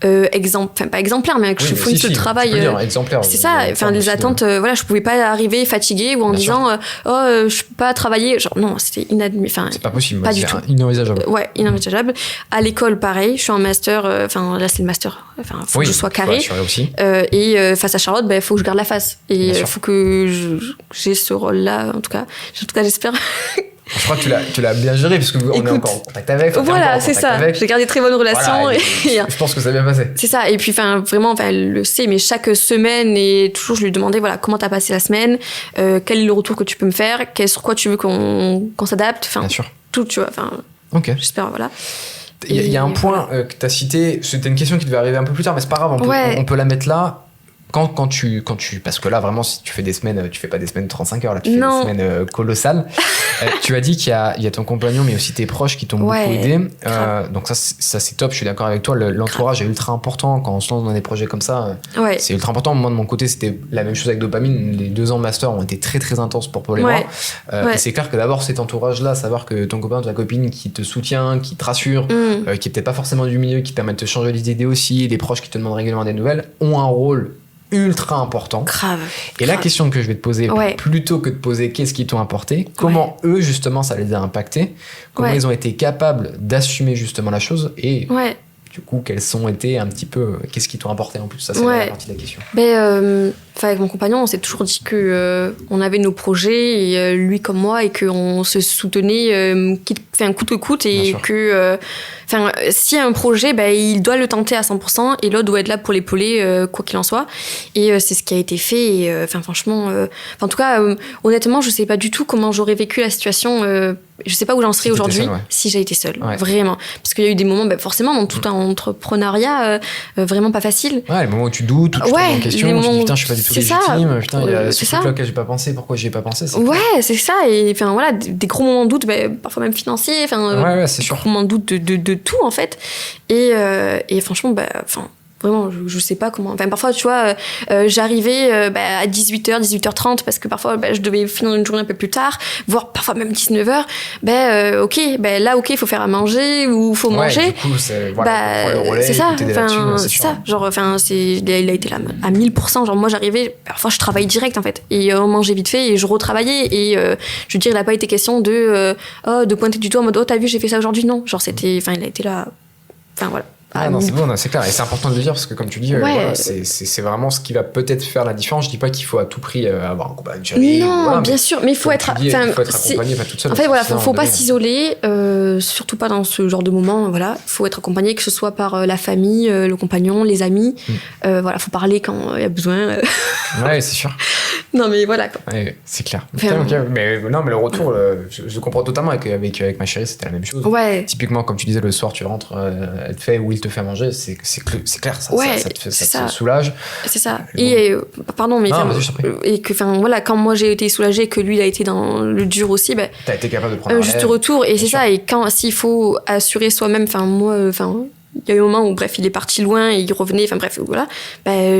pas exemplaire, mais que je fournisse le travail. Exemplaire. C'est ça. Les attentes, je pouvais pas arriver fatiguée ou en disant je peux pas travailler. Non, c'était inadmissible. C'est pas possible. Pas du tout. Inenvisageable. Ouais, inenvisageable. À l'école, pareil. Je suis en master. Là, c'est le master. Faut que je sois carré. Aussi. Et face à Charlotte, faut que je garde la face. Et il faut que j'ai ce rôle-là. En tout cas, j'espère. Je crois que tu l'as bien géré, parce qu'on est encore en contact avec. Voilà, c'est ça. J'ai gardé très bonne relation. Voilà, je pense que ça a bien passé. C'est ça. Et puis, vraiment, elle le sait, mais chaque semaine, et toujours, je lui demandais, comment t'as passé la semaine, quel est le retour que tu peux me faire, sur quoi tu veux qu'on s'adapte. Bien sûr. Tout, tu vois. Ok. J'espère, voilà. Il y a un point que tu as cité, c'était une question qui devait arriver un peu plus tard, mais c'est pas grave, on peut la mettre là. Quand tu parce que là vraiment si tu fais des semaines, tu fais pas des semaines de 35 heures là, tu fais des semaines colossales. Tu as dit qu'il y a ton compagnon mais aussi tes proches qui t'ont beaucoup aidé, donc ça c'est top, je suis d'accord avec toi, l'entourage est ultra important quand on se lance dans des projets comme ça. C'est ultra important. Moi de mon côté c'était la même chose avec Dopamine, les 2 ans de master ont été très très intenses pour Paul et moi. Et c'est clair que d'abord cet entourage là, savoir que ton copain, ta copine qui te soutient, qui te rassure, qui est peut-être pas forcément du milieu, qui te permet de te changer les idées aussi, des proches qui te demandent régulièrement des nouvelles, ont un rôle ultra important. Grave. Et la question que je vais te poser, plutôt que de poser qu'est-ce qu'ils t'ont apporté, comment eux, justement, ça les a impactés, comment ils ont été capables d'assumer justement la chose et du coup, quels ont été un petit peu, qu'est-ce qu'ils t'ont apporté en plus, ça c'est la partie de la question. Avec mon compagnon, on s'est toujours dit que on avait nos projets, et, lui comme moi, et qu'on se soutenait coûte que coûte, et que s'il y a un projet, il doit le tenter à 100% et l'autre doit être là pour l'épauler, quoi qu'il en soit. Et c'est ce qui a été fait. Et franchement, en tout cas, honnêtement, je sais pas du tout comment j'aurais vécu la situation. Je sais pas où j'en serais aujourd'hui si j'ai été seule, vraiment. Parce qu'il y a eu des moments, forcément, dans tout un entrepreneuriat, vraiment pas facile. Ouais, les moments où tu doutes, où tu te remets en question, tu te dis putain, je suis pas du tout légitime, putain, il y a ce truc-là auquel j'ai pas pensé, pourquoi j'y ai pas pensé. C'est ça. Et voilà, des gros moments de doute, parfois même financiers, c'est sûr. Des gros moments de doute de tout, en fait. Et franchement, vraiment, je sais pas comment. Parfois, tu vois, j'arrivais à 18h, 18h30 parce que parfois, je devais finir une journée un peu plus tard, voire parfois même 19h. Il faut faire à manger ou faut manger. Du coup, c'est ça. C'est ça. Genre, il a été là à 1000%. Genre, moi, j'arrivais, parfois, je travaille direct, en fait. Et on mangeait vite fait et je retravaillais. Et je veux dire, il n'a pas été question de pointer du doigt en mode, oh, t'as vu, j'ai fait ça aujourd'hui. Non. Genre, il a été là. Voilà. C'est bon, c'est clair. Et c'est important de le dire parce que, comme tu dis, c'est vraiment ce qui va peut-être faire la différence. Je dis pas qu'il faut à tout prix avoir un compagnon de chérie. Non, bien sûr, mais il faut être accompagné, pas toute seule. En fait, faut pas s'isoler, surtout pas dans ce genre de moment. Voilà, faut être accompagné, que ce soit par la famille, le compagnon, les amis. Faut parler quand il y a besoin. Ouais, c'est sûr. Non, mais voilà. Ouais, c'est clair. Mais le retour, je comprends totalement avec ma chérie, c'était la même chose. Ouais. Typiquement, comme tu disais, le soir, tu rentres, elle te fait ou il te fait à manger, c'est clair, ça te soulage. C'est ça. Pardon, mais quand moi j'ai été soulagée, que lui il a été dans le dur aussi, t'as été capable de prendre un juste retour, et c'est ça. Et s'il faut assurer soi-même, il y a eu un moment où il est parti loin et il revenait,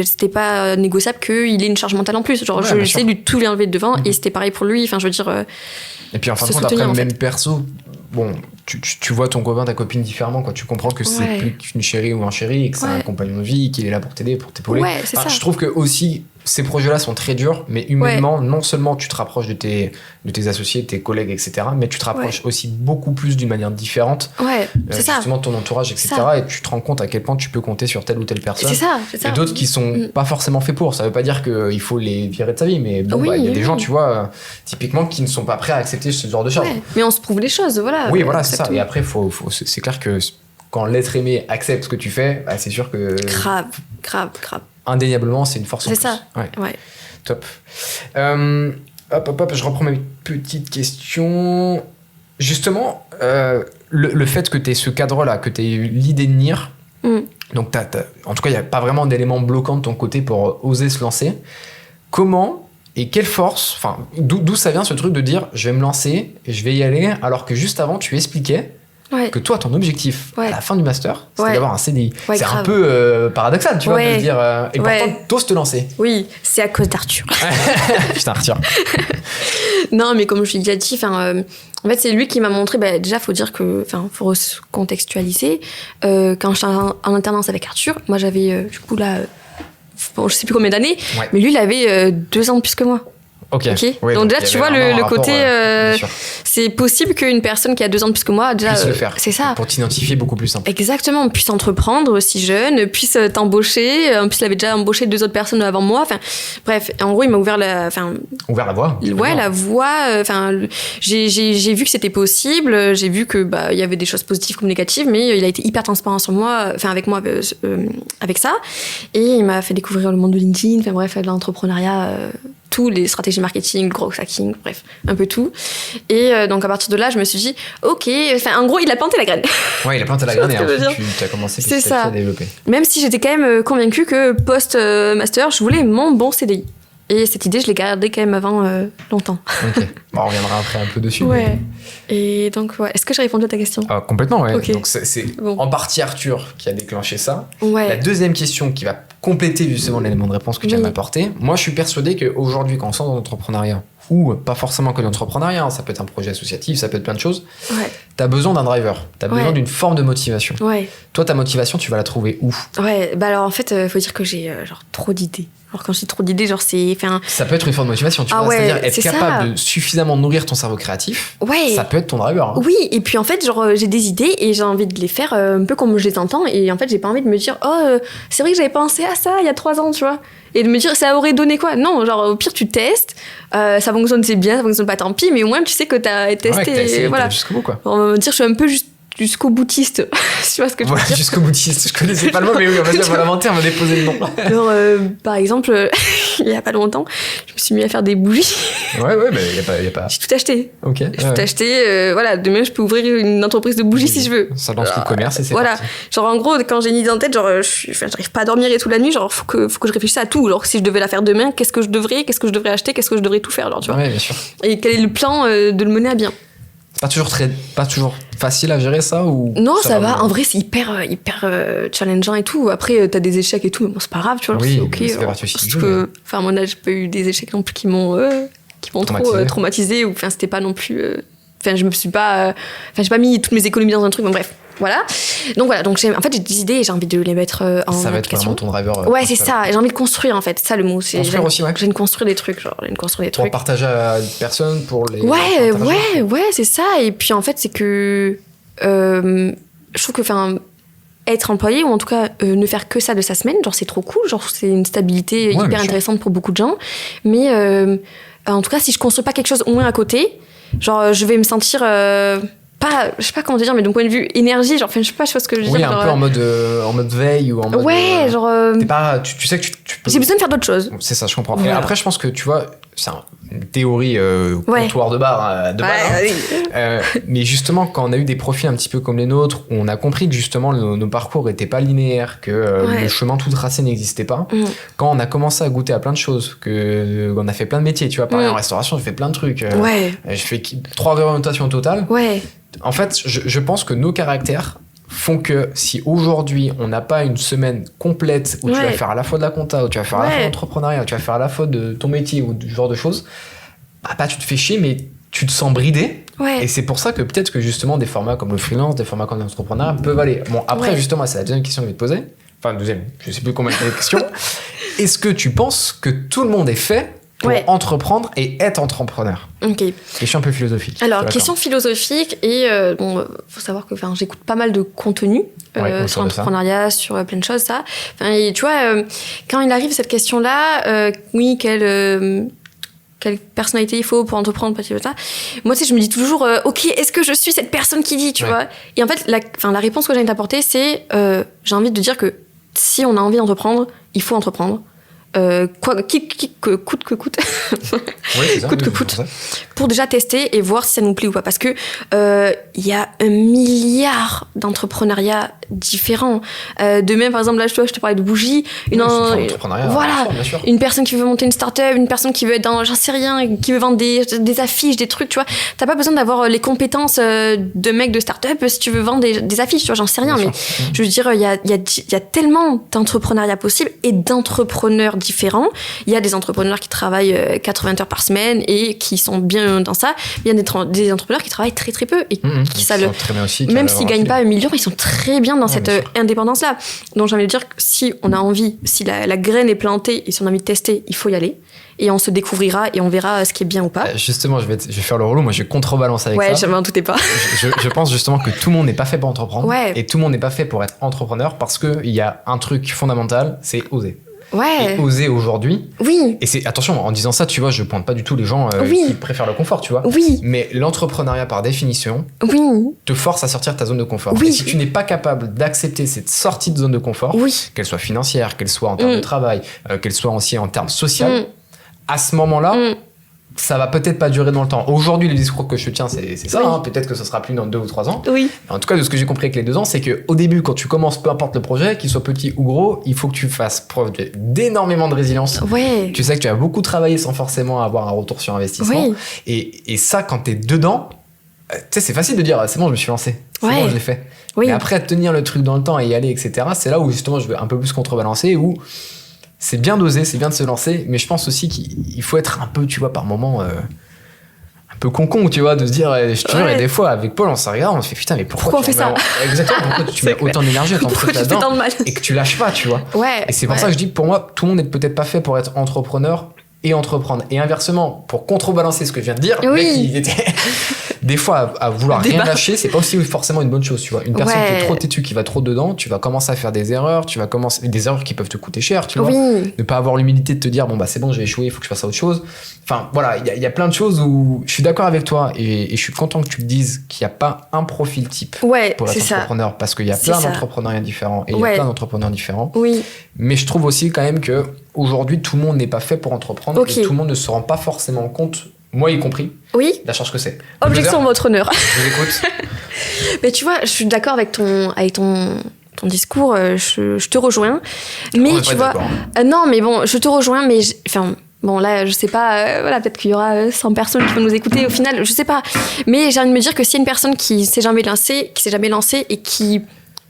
c'était pas négociable qu'il ait une charge mentale en plus. Genre, je sais lui tout lui enlever de devant, et c'était pareil pour lui. Je veux dire. Et puis en fin de compte, après, même perso, bon, tu vois ton copain, ta copine différemment, quoi. Tu comprends que c'est plus qu'une chérie ou un chéri, et que c'est un compagnon de vie, qu'il est là pour t'aider, pour t'épauler. Je trouve que aussi, ces projets-là sont très durs, mais humainement, non seulement tu te rapproches de tes associés, de tes collègues, etc., mais tu te rapproches aussi beaucoup plus d'une manière différente. C'est ça. Justement, de ton entourage, etc., et tu te rends compte à quel point tu peux compter sur telle ou telle personne. C'est ça. Et d'autres qui sont pas forcément faits pour. Ça veut pas dire qu'il faut les virer de sa vie, mais il y a des gens, tu vois, typiquement, qui ne sont pas prêts à accepter ce genre de choses. Mais on se prouve les choses, voilà. Oui, voilà, c'est ça. Et après, c'est clair que quand l'être aimé accepte ce que tu fais, c'est sûr que... Grave. Indéniablement, c'est une force en plus. C'est ça. Ouais. Top. Je reprends ma petite question. Justement, le fait que tu aies ce cadre-là, que tu aies eu l'idée de NIR, donc en tout cas, il n'y a pas vraiment d'élément bloquant de ton côté pour oser se lancer. Comment et quelle force, d'où ça vient ce truc de dire je vais me lancer, je vais y aller, alors que juste avant, tu expliquais que toi, ton objectif à la fin du master, c'était d'avoir un CDI. C'est un peu paradoxal, tu vois, de dire... et pourtant, t'oses te lancer. Oui, c'est à cause d'Arthur. Putain, Arthur. Non, mais comme je l'ai déjà dit, en fait, c'est lui qui m'a montré... déjà, il faut dire que... faut contextualiser. Quand j'étais en alternance avec Arthur, moi, j'avais, du coup, là... je sais plus combien d'années, mais lui, il avait 2 ans de plus que moi. Ok. Oui, donc déjà, tu vois, le côté... c'est possible qu'une personne qui a 2 ans de plus que moi, déjà... puisse le faire. C'est ça. Pour t'identifier beaucoup plus simple. Exactement. Puisse entreprendre si jeune, puisse t'embaucher. En plus, il avait déjà embauché 2 autres personnes avant moi. Bref, en gros, il m'a ouvert la... Ouvert la voie. Ouais, la voie. J'ai vu que c'était possible. J'ai vu que il y avait des choses positives comme négatives, mais il a été hyper transparent sur moi, avec moi, avec ça. Et il m'a fait découvrir le monde de LinkedIn, de l'entrepreneuriat... tous les stratégies marketing, le growth hacking, bref, un peu tout. Et donc, à partir de là, je me suis dit, OK, en gros, il a planté la graine. Ouais, il a planté la graine et ensuite, tu as commencé petit à développer. Même si j'étais quand même convaincue que post-master, je voulais mon bon CDI. Et cette idée, je l'ai gardée quand même avant longtemps. OK. On reviendra après un peu dessus. Ouais. Mais... Et donc, est-ce que j'ai répondu à ta question ? Complètement, ouais. Okay. Donc, c'est en partie Arthur qui a déclenché ça. Ouais. La deuxième question qui va compléter justement l'élément de réponse que tu viens de m'apporter. Moi, je suis persuadé qu'aujourd'hui, quand on sent dans l'entrepreneuriat, ou pas forcément que l'entrepreneuriat, ça peut être un projet associatif, ça peut être plein de choses, t'as besoin d'un driver, t'as besoin d'une forme de motivation. Toi, ta motivation, tu vas la trouver où ? Alors en fait, faut dire que j'ai trop d'idées. Alors quand j'ai trop d'idées, genre c'est... Ça peut être une forme de motivation, tu vois. Ouais, c'est-à-dire être capable de suffisamment nourrir ton cerveau créatif, ça peut être ton driver. Hein. Oui, et puis en fait, genre j'ai des idées et j'ai envie de les faire un peu comme je les entends. Et en fait, j'ai pas envie de me dire, c'est vrai que j'avais pensé à ça il y a 3 ans, tu vois. Et de me dire, ça aurait donné quoi? Non, genre au pire, tu testes, ça fonctionne, c'est bien, ça fonctionne pas, tant pis, mais au moins tu sais que t'as testé. Ouais, que t'as essayé, voilà. Jusqu'au bout, quoi. On va dire, je suis un peu jusqu'au boutiste. Tu vois ce que je veux dire? Jusqu'au boutiste, je connaissais pas le mot, mais oui, on va l'inventer, on va déposer le nom. Alors, par exemple, il y a pas longtemps, je me suis mis à faire des bougies. Ouais, mais y a pas... J'ai tout acheté. Ok. J'ai tout acheté, voilà, demain je peux ouvrir une entreprise de bougies si je veux. Ça lance le commerce et c'est voilà. parti. Genre en gros, quand j'ai une idée en tête, genre j'arrive pas à dormir et tout la nuit, genre faut que je réfléchisse à tout. Alors si je devais la faire demain, qu'est-ce que je devrais acheter, qu'est-ce que je devrais tout faire, genre, tu vois. Ouais, bien sûr. Et quel est le plan de le mener à bien. Pas toujours facile à gérer ça ou non, ça va. En vrai, c'est hyper challengeant et tout. Après, t'as des échecs et tout, mais bon, c'est pas grave, tu vois. Oui, c'est ok. c'est parti aussi. Parce que, à mon âge, j'ai pas eu des échecs non plus qui m'ont trop traumatisé. Enfin, c'était pas non plus. Enfin, j'ai pas mis toutes mes économies dans un truc. Bon, bref, voilà. Donc j'ai des idées et j'ai envie de les mettre en ça va application. être vraiment ton driver. Ouais, c'est ça. J'ai envie de construire en fait. C'est ça le mot. Construire aussi, ouais. J'ai envie de construire des trucs, Pour partager à des personnes, pour les. Ouais, c'est ça. Et puis en fait, c'est que je trouve que être employé ou en tout cas ne faire que ça de sa semaine, genre c'est trop cool, genre c'est une stabilité hyper intéressante pour beaucoup de gens. Mais en tout cas, si je construis pas quelque chose au moins à côté, genre je vais me sentir pas, je sais pas comment te dire, mais d'un point de vue énergie, genre, je sais pas ce que je veux dire. Oui, un peu en mode veille ou en mode. Ouais, genre. T'es pas, tu sais que tu peux. J'ai besoin de faire d'autres choses. C'est ça, je comprends. Voilà. Et après, je pense que tu vois, c'est une théorie comptoir de bar, mais justement, quand on a eu des profils un petit peu comme les nôtres, où on a compris que justement nos parcours n'étaient pas linéaires, que le chemin tout tracé n'existait pas, quand on a commencé à goûter à plein de choses, qu'on a fait plein de métiers, tu vois, pareil en restauration, j'ai fait plein de trucs. J'ai fait 3 réorientations au total. Ouais. En fait, je pense que nos caractères font que si aujourd'hui on n'a pas une semaine complète où tu vas faire à la fois de la compta, où tu vas faire à la fois de l'entrepreneuriat, où tu vas faire à la fois de ton métier ou ce genre de choses, bah tu te fais chier, mais tu te sens bridé. Et c'est pour ça que peut-être que justement des formats comme le freelance, des formats comme l'entrepreneuriat peuvent aller. Bon, après justement, c'est la deuxième question que je vais te poser. Enfin, deuxième, je sais plus combien il y a de questions. Est-ce que tu penses que tout le monde est fait pour entreprendre et être entrepreneur? Ok. Question un peu philosophique. Alors, question philosophique, et faut savoir que j'écoute pas mal de contenu sur l'entrepreneuriat, sur plein de choses, ça. Et tu vois, quand il arrive cette question-là, quelle personnalité il faut pour entreprendre, ça. Moi, tu sais, je me dis toujours, ok, est-ce que je suis cette personne qui dit, tu vois? Et en fait, la réponse que j'ai envie d'apporter, c'est, j'ai envie de dire que si on a envie d'entreprendre, il faut entreprendre. Coûte que coûte. Coûte que coûte. Pour déjà tester et voir si ça nous plaît ou pas. Parce que il y a 1 milliard d'entrepreneuriats différents. Demain, par exemple, là, je te parlais de bougies. Voilà. Une personne qui veut monter une start-up, une personne qui veut être dans, j'en sais rien, qui veut vendre des affiches, des trucs, tu vois. T'as pas besoin d'avoir les compétences de mec de start-up si tu veux vendre des affiches, tu vois, j'en sais rien. Mais je veux dire, il y a tellement d'entrepreneuriat possible et d'entrepreneurs différents. Il y a des entrepreneurs qui travaillent 80 heures par semaine et qui sont bien dans ça. Il y a des entrepreneurs qui travaillent très très peu et qui savent, même s'ils gagnent pas 1 million, ils sont très bien dans cette indépendance-là. Donc j'ai envie de dire que si on a envie, si la graine est plantée et si on a envie de tester, il faut y aller. Et on se découvrira et on verra ce qui est bien ou pas. Justement, je vais faire le relou. Moi, je vais contrebalancer avec ça. Ouais, je m'en doutais pas. je pense justement que tout le monde n'est pas fait pour entreprendre. Et tout le monde n'est pas fait pour être entrepreneur parce qu'il y a un truc fondamental, c'est oser. Et oser aujourd'hui. Oui. Et c'est, attention, en disant ça, tu vois, je pointe pas du tout les gens qui préfèrent le confort, tu vois. Oui. Mais l'entrepreneuriat, par définition, te force à sortir de ta zone de confort. Et si tu n'es pas capable d'accepter cette sortie de zone de confort, qu'elle soit financière, qu'elle soit en termes de travail, qu'elle soit aussi en termes social, à ce moment-là, ça va peut-être pas durer dans le temps. Aujourd'hui, le discours que je tiens, c'est ça. Hein. Peut-être que ce sera plus dans 2 ou 3 ans. En tout cas, de ce que j'ai compris avec les 2 ans, c'est qu'au début, quand tu commences, peu importe le projet, qu'il soit petit ou gros, il faut que tu fasses preuve d'énormément de résilience. Tu sais que tu as beaucoup travaillé sans forcément avoir un retour sur investissement. Et ça, quand t'es dedans, tu sais, c'est facile de dire, c'est bon, je me suis lancé. C'est bon, je l'ai fait. Mais après, tenir le truc dans le temps et y aller, etc., c'est là où justement je vais un peu plus contrebalancer, où c'est bien d'oser, c'est bien de se lancer, mais je pense aussi qu'il faut être un peu, tu vois, par moment, un peu con, tu vois, de se dire, je te jure, et des fois, avec Paul, on s'en regarde, on se fait putain, mais pourquoi on fait ça? Exactement, pourquoi tu mets autant d'énergie à ton truc là-dedans et que tu lâches pas, tu vois. Ouais. Et c'est pour ça que je dis que pour moi, tout le monde n'est peut-être pas fait pour être entrepreneur et entreprendre. Et inversement, pour contrebalancer ce que je viens de dire, le mec, il était des fois à vouloir rien lâcher, c'est pas aussi forcément une bonne chose, tu vois. Une personne qui est trop têtue, qui va trop dedans, tu vas commencer à faire des erreurs, des erreurs qui peuvent te coûter cher, tu vois. Ne pas avoir l'humilité de te dire, bon bah c'est bon, j'ai échoué, il faut que je fasse autre chose. Enfin voilà, il y a plein de choses où je suis d'accord avec toi et je suis content que tu me dises qu'il n'y a pas un profil type pour être entrepreneur, parce qu'il y a plein d'entrepreneuriats différents et il y a plein d'entrepreneurs différents. Oui. Mais je trouve aussi quand même que aujourd'hui tout le monde n'est pas fait pour entreprendre et tout le monde ne se rend pas forcément compte, moi y compris, la charge que c'est. Objection, votre honneur. Je vous écoute. Mais tu vois, je suis d'accord avec ton discours, je te rejoins. Mais tu vois, non, mais bon, je te rejoins, mais bon, là, je sais pas, voilà, peut-être qu'il y aura 100 personnes qui vont nous écouter au final, je sais pas. Mais j'ai envie de me dire que s'il y a une personne qui s'est jamais lancée et qui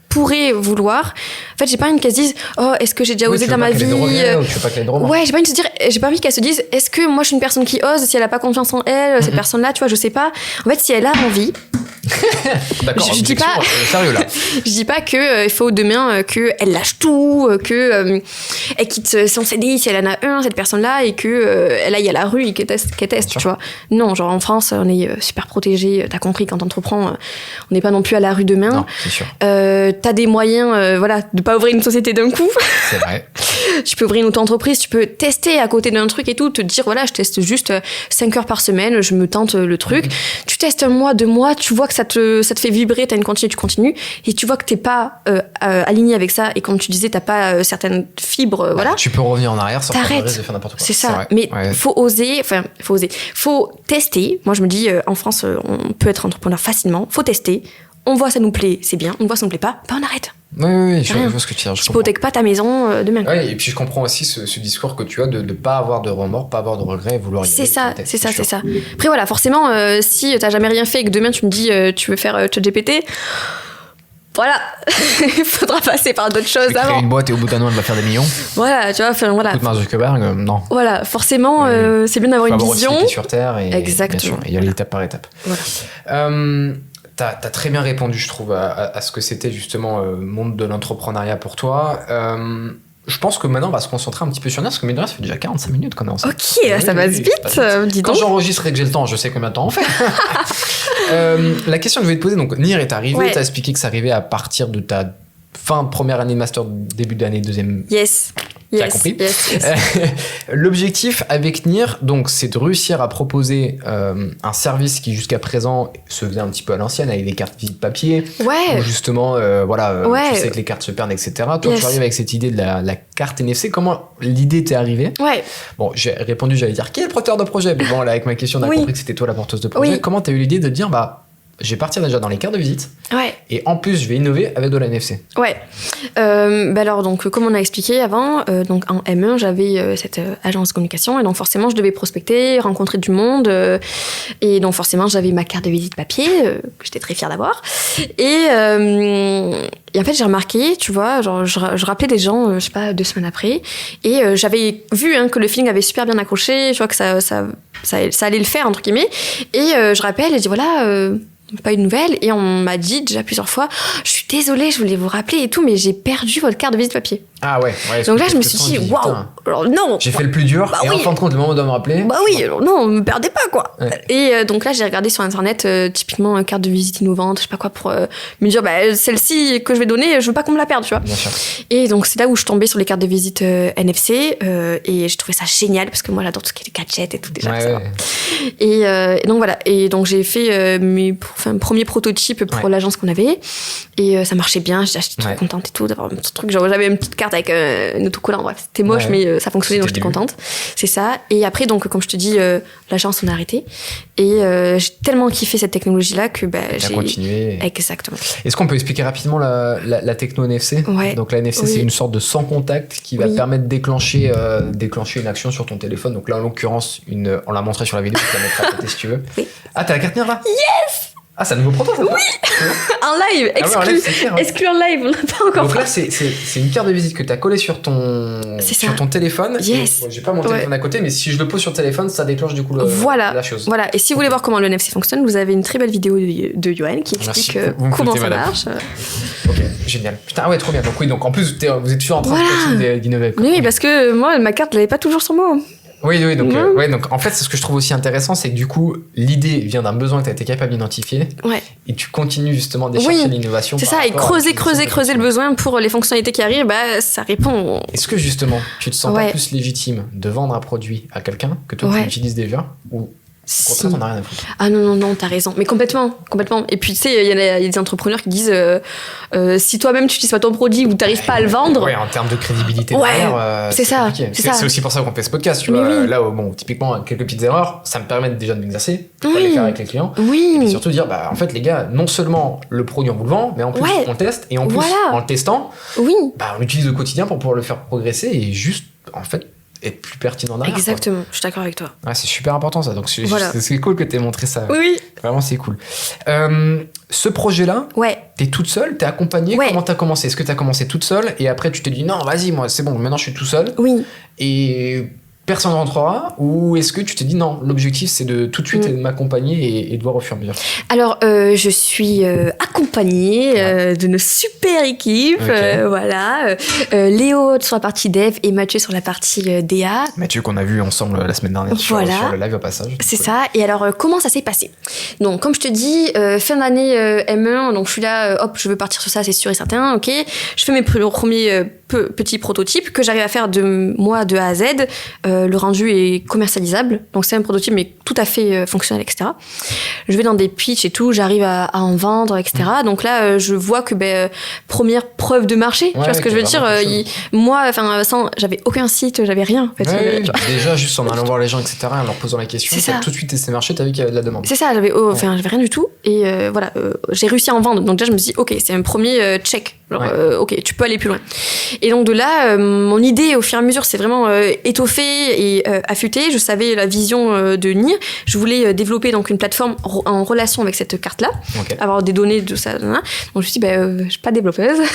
pourrait vouloir, en fait, j'ai pas envie qu'elle se dise, oh, est-ce que j'ai déjà osé dans ma vie? Tu veux pas qu'elle ait de remords. Ouais, j'ai pas envie qu'elle se dise, est-ce que moi je suis une personne qui ose, si elle a pas confiance en elle, cette personne-là, tu vois, je sais pas. En fait, si elle a envie. D'accord, je dis pas sérieux là. Je dis pas que il faut demain que elle lâche tout, que elle quitte son CDI si elle en a un, cette personne-là, et que elle aille à la rue et qu'elle teste, tu vois. Non, genre en France, on est super protégé. T'as compris, quand t'entreprends, on n'est pas non plus à la rue demain. Non, c'est sûr. T'as des moyens, voilà, de pas ouvrir une société d'un coup. C'est vrai. Tu peux ouvrir une auto-entreprise, tu peux tester à côté d'un truc et tout, te dire voilà, je teste juste 5 heures par semaine, je me tente le truc. Tu testes 1 mois, 2 mois, tu vois que ça te fait vibrer, t'as une continuité, tu continues, et tu vois que t'es pas aligné avec ça, et comme tu disais, t'as pas certaines fibres, voilà. Tu peux revenir en arrière sans t'arrêtes. de faire n'importe quoi. C'est ça, mais faut oser, faut tester. Moi je me dis, en France, on peut être entrepreneur facilement, faut tester. On voit ça nous plaît, c'est bien. On voit ça nous plaît pas, on arrête. Oui, je vois ce que tu veux dire. Tu hypothèques pas ta maison demain. Ouais, et puis je comprends aussi ce discours que tu as de ne pas avoir de remords, pas avoir de regrets, vouloir y aller. C'est ça. Après voilà, forcément, si t'as jamais rien fait et que demain tu me dis tu veux faire ChatGPT, voilà, il faudra passer par d'autres choses avant. Créer une boîte et au bout d'un an elle va faire des millions. Voilà, tu vois, voilà. Mark Zuckerberg, non. Voilà, forcément, c'est bien d'avoir une vision. Faut avoir sur terre et exactement. Et y aller étape par étape. Voilà. T'as très bien répondu, je trouve, à ce que c'était justement le monde de l'entrepreneuriat pour toi. Je pense que maintenant on va se concentrer un petit peu sur Nir, parce que mine de rien, ça fait déjà 45 minutes qu'on est ensemble. Ok, ça passe vite, dis donc. Quand j'enregistre et que j'ai le temps, je sais combien de temps on fait. La question que je vais te poser, donc Nir est arrivé, t'as expliqué que ça arrivait à partir de ta fin de première année de master, début d'année deuxième. Yes. T'as compris. L'objectif avec Nir, donc, c'est de réussir à proposer un service qui jusqu'à présent se faisait un petit peu à l'ancienne avec des cartes visite papier. Ouais. Où justement, tu sais que les cartes se perdent, etc. Toi, tu arrives avec cette idée de la carte NFC. Comment l'idée t'est arrivée? Ouais. Bon, j'ai répondu, j'allais dire qui est le porteur de projet. Mais bon, là, avec ma question, on a compris que c'était toi la porteuse de projet. Comment t'as eu l'idée de dire, je vais partir déjà dans les cartes de visite. Ouais. Et en plus, je vais innover avec de la NFC. Ouais. Alors, donc, comme on a expliqué avant, donc en M1, j'avais cette agence de communication. Et donc, forcément, je devais prospecter, rencontrer du monde. Et donc, forcément, j'avais ma carte de visite papier, que j'étais très fière d'avoir. Et en fait, j'ai remarqué, tu vois, genre, je rappelais des gens, je sais pas, 2 semaines après. Et j'avais vu que le feeling avait super bien accroché. Je vois que ça allait le faire, entre guillemets. Et je rappelle et je dis, voilà... pas eu de nouvelles, et on m'a dit déjà plusieurs fois, je suis désolée, je voulais vous rappeler et tout, mais j'ai perdu votre carte de visite papier. Ah ouais. Donc là je me suis dit waouh, alors non, j'ai fait le plus dur, et en fin de compte le moment de me rappeler, alors non, me perdez pas quoi. Et donc là j'ai regardé sur internet typiquement une carte de visite innovante, je sais pas quoi, pour me dire celle-ci que je vais donner, je veux pas qu'on me la perde, tu vois. Bien sûr. Et donc c'est là où je tombais sur les cartes de visite NFC, et je trouvais ça génial parce que moi j'adore tout ce qui est gadgets et tout déjà. Et donc voilà, et donc j'ai fait mes premiers prototypes pour l'agence qu'on avait, et ça marchait bien, j'étais trop contente et tout d'avoir un petit truc, genre j'avais une petite carte avec un autocollant, bref c'était moche mais ça fonctionnait, donc j'étais contente, c'est ça. Et après donc comme je te dis, l'agence on a arrêté, et j'ai tellement kiffé cette technologie là que j'ai continué. Exactement. Est-ce qu'on peut expliquer rapidement la techno NFC? Donc la NFC c'est une sorte de sans contact qui va permettre de déclencher une action sur ton téléphone. Donc là en l'occurrence on l'a montré sur la vidéo, tu la mettras à côté si tu veux. Ah, t'as la carte Nir là? Yes. Ah, c'est un nouveau proto, ça? Oui. En live, exclu. Ah ouais, en live, c'est clair, Exclu en live, on n'a pas encore. Donc là, c'est une carte de visite que tu as collée sur ton téléphone. Yes. J'ai pas mon téléphone à côté, mais si je le pose sur le téléphone, ça déclenche du coup la chose. Voilà. Et si vous voulez voir comment le NFC fonctionne, vous avez une très belle vidéo de Yoann qui explique comment ça marche. Ok, génial. Putain, ouais, trop bien. Donc oui, donc en plus, vous êtes toujours en train d'innover. Oui, parce que moi, ma carte, je l'avais pas toujours sur moi. Oui, donc, donc en fait, ce que je trouve aussi intéressant, c'est que du coup, l'idée vient d'un besoin que tu as été capable d'identifier. Ouais. Et tu continues justement de chercher l'innovation. C'est ça, et creuser le besoin pour les fonctionnalités qui arrivent, ça répond. Est-ce que justement, tu te sens pas plus légitime de vendre un produit à quelqu'un que toi tu l'utilises déjà, ou au contraire, t'en as rien à foutre? Ah non, t'as raison. Mais complètement. Et puis, tu sais, il y a des entrepreneurs qui disent si toi-même, tu n'utilises pas ton produit ou t'arrives pas à le vendre... Ouais, en termes de crédibilité, c'est ça. C'est aussi pour ça qu'on fait ce podcast, tu vois. Oui. Là, bon, typiquement, quelques petites erreurs, ça me permet déjà de m'exercer, de les faire avec les clients. Oui. Et puis surtout dire, en fait, les gars, non seulement le produit, on vous le vend, mais en plus, on le teste. Et en plus, en le testant, on l'utilise au quotidien pour pouvoir le faire progresser et juste, en fait, être plus pertinent derrière. Exactement, je suis d'accord avec toi. Ouais, c'est super important ça, donc c'est cool que tu aies montré ça. Oui. Vraiment, c'est cool. Ce projet-là, t'es toute seule, t'es accompagnée, comment t'as commencé? Est-ce que t'as commencé toute seule et après tu te dis non, vas-y, moi c'est bon, maintenant je suis tout seul? Oui. Et personne ne rentrera, ou est-ce que tu t'es dit non, l'objectif c'est de tout de suite m'accompagner et de voir au fur et à mesure? Alors je suis accompagnée de nos super équipes, voilà, Léo sur la partie dev et Mathieu sur la partie DA. Mathieu qu'on a vu ensemble la semaine dernière sur le live au passage. C'est ça. Et alors comment ça s'est passé? Donc comme je te dis, fin d'année M1, donc je suis là, hop, je veux partir sur ça, c'est sûr et certain, ok. Je fais mes premiers petits prototypes que j'arrive à faire de moi de A à Z. Le rendu est commercialisable, donc c'est un prototype mais tout à fait fonctionnel, etc. Je vais dans des pitchs et tout, j'arrive à en vendre, etc. Donc là, je vois que première preuve de marché, tu vois ce que je veux dire. Moi, j'avais aucun site, j'avais rien. En fait, déjà, juste en allant voir les gens, etc., en leur posant la question, tout de suite testé le marché, t'as vu qu'il y avait de la demande. C'est ça, j'avais rien du tout. Et voilà, j'ai réussi à en vendre. Donc déjà, je me suis dit, ok, c'est un premier check. Genre, ok, tu peux aller plus loin. Et donc de là, mon idée, au fur et à mesure, c'est vraiment étoffée et affûtée. Je savais la vision de NIR. Je voulais développer donc une plateforme en relation avec cette carte-là, avoir des données de ça. Donc je me suis dit, je suis pas développeuse, donc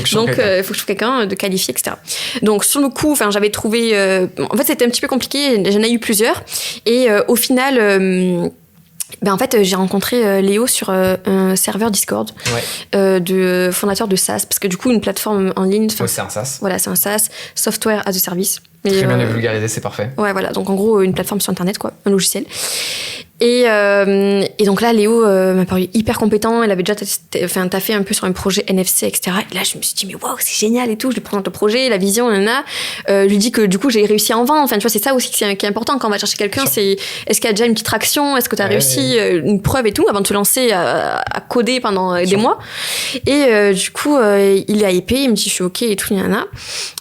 il faut que je trouve quelqu'un de qualifié, etc. Donc sur le coup, j'avais trouvé. En fait, c'était un petit peu compliqué. J'en ai eu plusieurs. Et au final. En fait, j'ai rencontré Léo sur un serveur Discord de fondateur de SaaS, parce que du coup, une plateforme en ligne... c'est un SaaS. Voilà, c'est un SaaS, Software as a Service. Très bien vulgarisé, c'est parfait. Ouais, voilà, donc en gros, une plateforme sur Internet, quoi, un logiciel. Et donc là, Léo m'a paru hyper compétent. Il avait déjà taffé un peu sur un projet NFC, etc. Et là, je me suis dit, mais waouh, c'est génial et tout. Je lui présente le projet, la vision, je lui dis que du coup, j'ai réussi à en vendre. Enfin, tu vois, c'est ça aussi qui est important quand on va chercher quelqu'un. C'est est-ce qu'il y a déjà une petite traction? Est-ce que tu as réussi une preuve et tout avant de te lancer à coder pendant des mois? Et du coup, il est hypé. Il me dit, je suis OK et tout,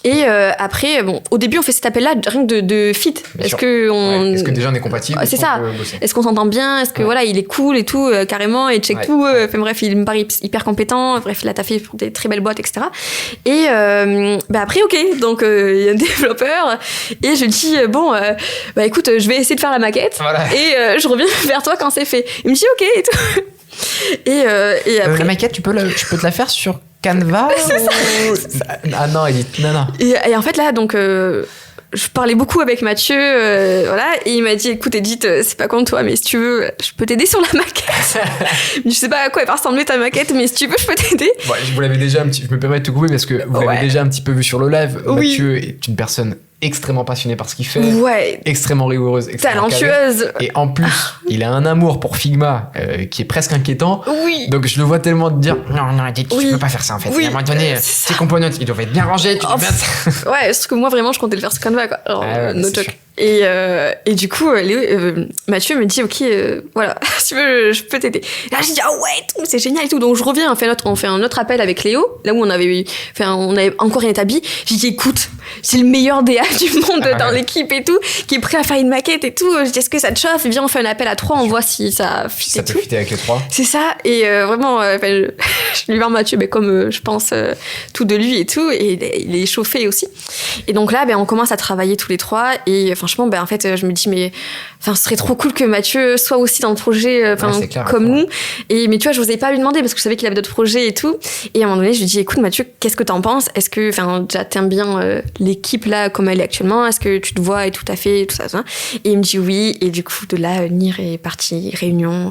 Et après, au début, on fait cet appel-là rien que de fit. Est-ce que déjà on est compatible? C'est ça. Est-ce qu'on s'entend bien? Est-ce que voilà, il est cool et tout, carrément, il check tout. Enfin bref, il me paraît hyper compétent. Bref, il a taffé pour des très belles boîtes, etc. Et après, ok, donc il y a un développeur et je dis écoute, je vais essayer de faire la maquette et je reviens vers toi quand c'est fait. Il me dit ok et tout. Et après la maquette, tu peux te la faire sur Canva? C'est ça. Ah non, Edith, non. Et en fait là, donc je parlais beaucoup avec Mathieu, voilà, et il m'a dit, écoute Edith, c'est pas contre toi, mais si tu veux, je peux t'aider sur la maquette. Je sais pas à quoi elle va ressembler ta maquette, mais si tu veux, je peux t'aider. Vous l'avez déjà je me permets de te couper parce que vous l'avez déjà un petit peu vu sur le live. Mathieu est une personne extrêmement passionnée par ce qu'il fait, extrêmement rigoureuse, talentueuse. Et en plus, il a un amour pour Figma qui est presque inquiétant. Donc je le vois tellement te dire non, Edith, tu peux pas faire ça en fait. À un moment donné, tes components, ils doivent être bien rangés. Parce que moi vraiment, je comptais le faire sur Canva, quoi. Alors, no joke. Et du coup, Mathieu me dit, ok, voilà, si tu veux, je peux t'aider. Et là, j'ai dit, c'est génial et tout. Donc, je reviens, on fait un autre appel avec Léo, là où on avait encore rien établi. J'ai dit, écoute, c'est le meilleur DA du monde dans l'équipe et tout, qui est prêt à faire une maquette et tout. Je dis, est-ce que ça te chauffe? Et bien, on fait un appel à 3, on voit si ça fit et tout. Ça peut fitter avec les 3. C'est ça. Et vraiment, je lui parle Mathieu, comme je pense tout de lui et tout. Et il est chauffé aussi. Et donc là, on commence à travailler tous les 3. Et franchement, en fait, je me dis, mais ce serait trop cool que Mathieu soit aussi dans le projet comme nous. Mais tu vois, je n'osais pas lui demander parce que je savais qu'il avait d'autres projets et tout. Et à un moment donné, je lui dis, écoute Mathieu, qu'est-ce que t'en penses? Est-ce que déjà t'aimes bien l'équipe là comme elle est actuellement? Est-ce que tu te vois et tout à fait, tout ça. Et il me dit oui. Et du coup, de là, Nir est parti, réunion.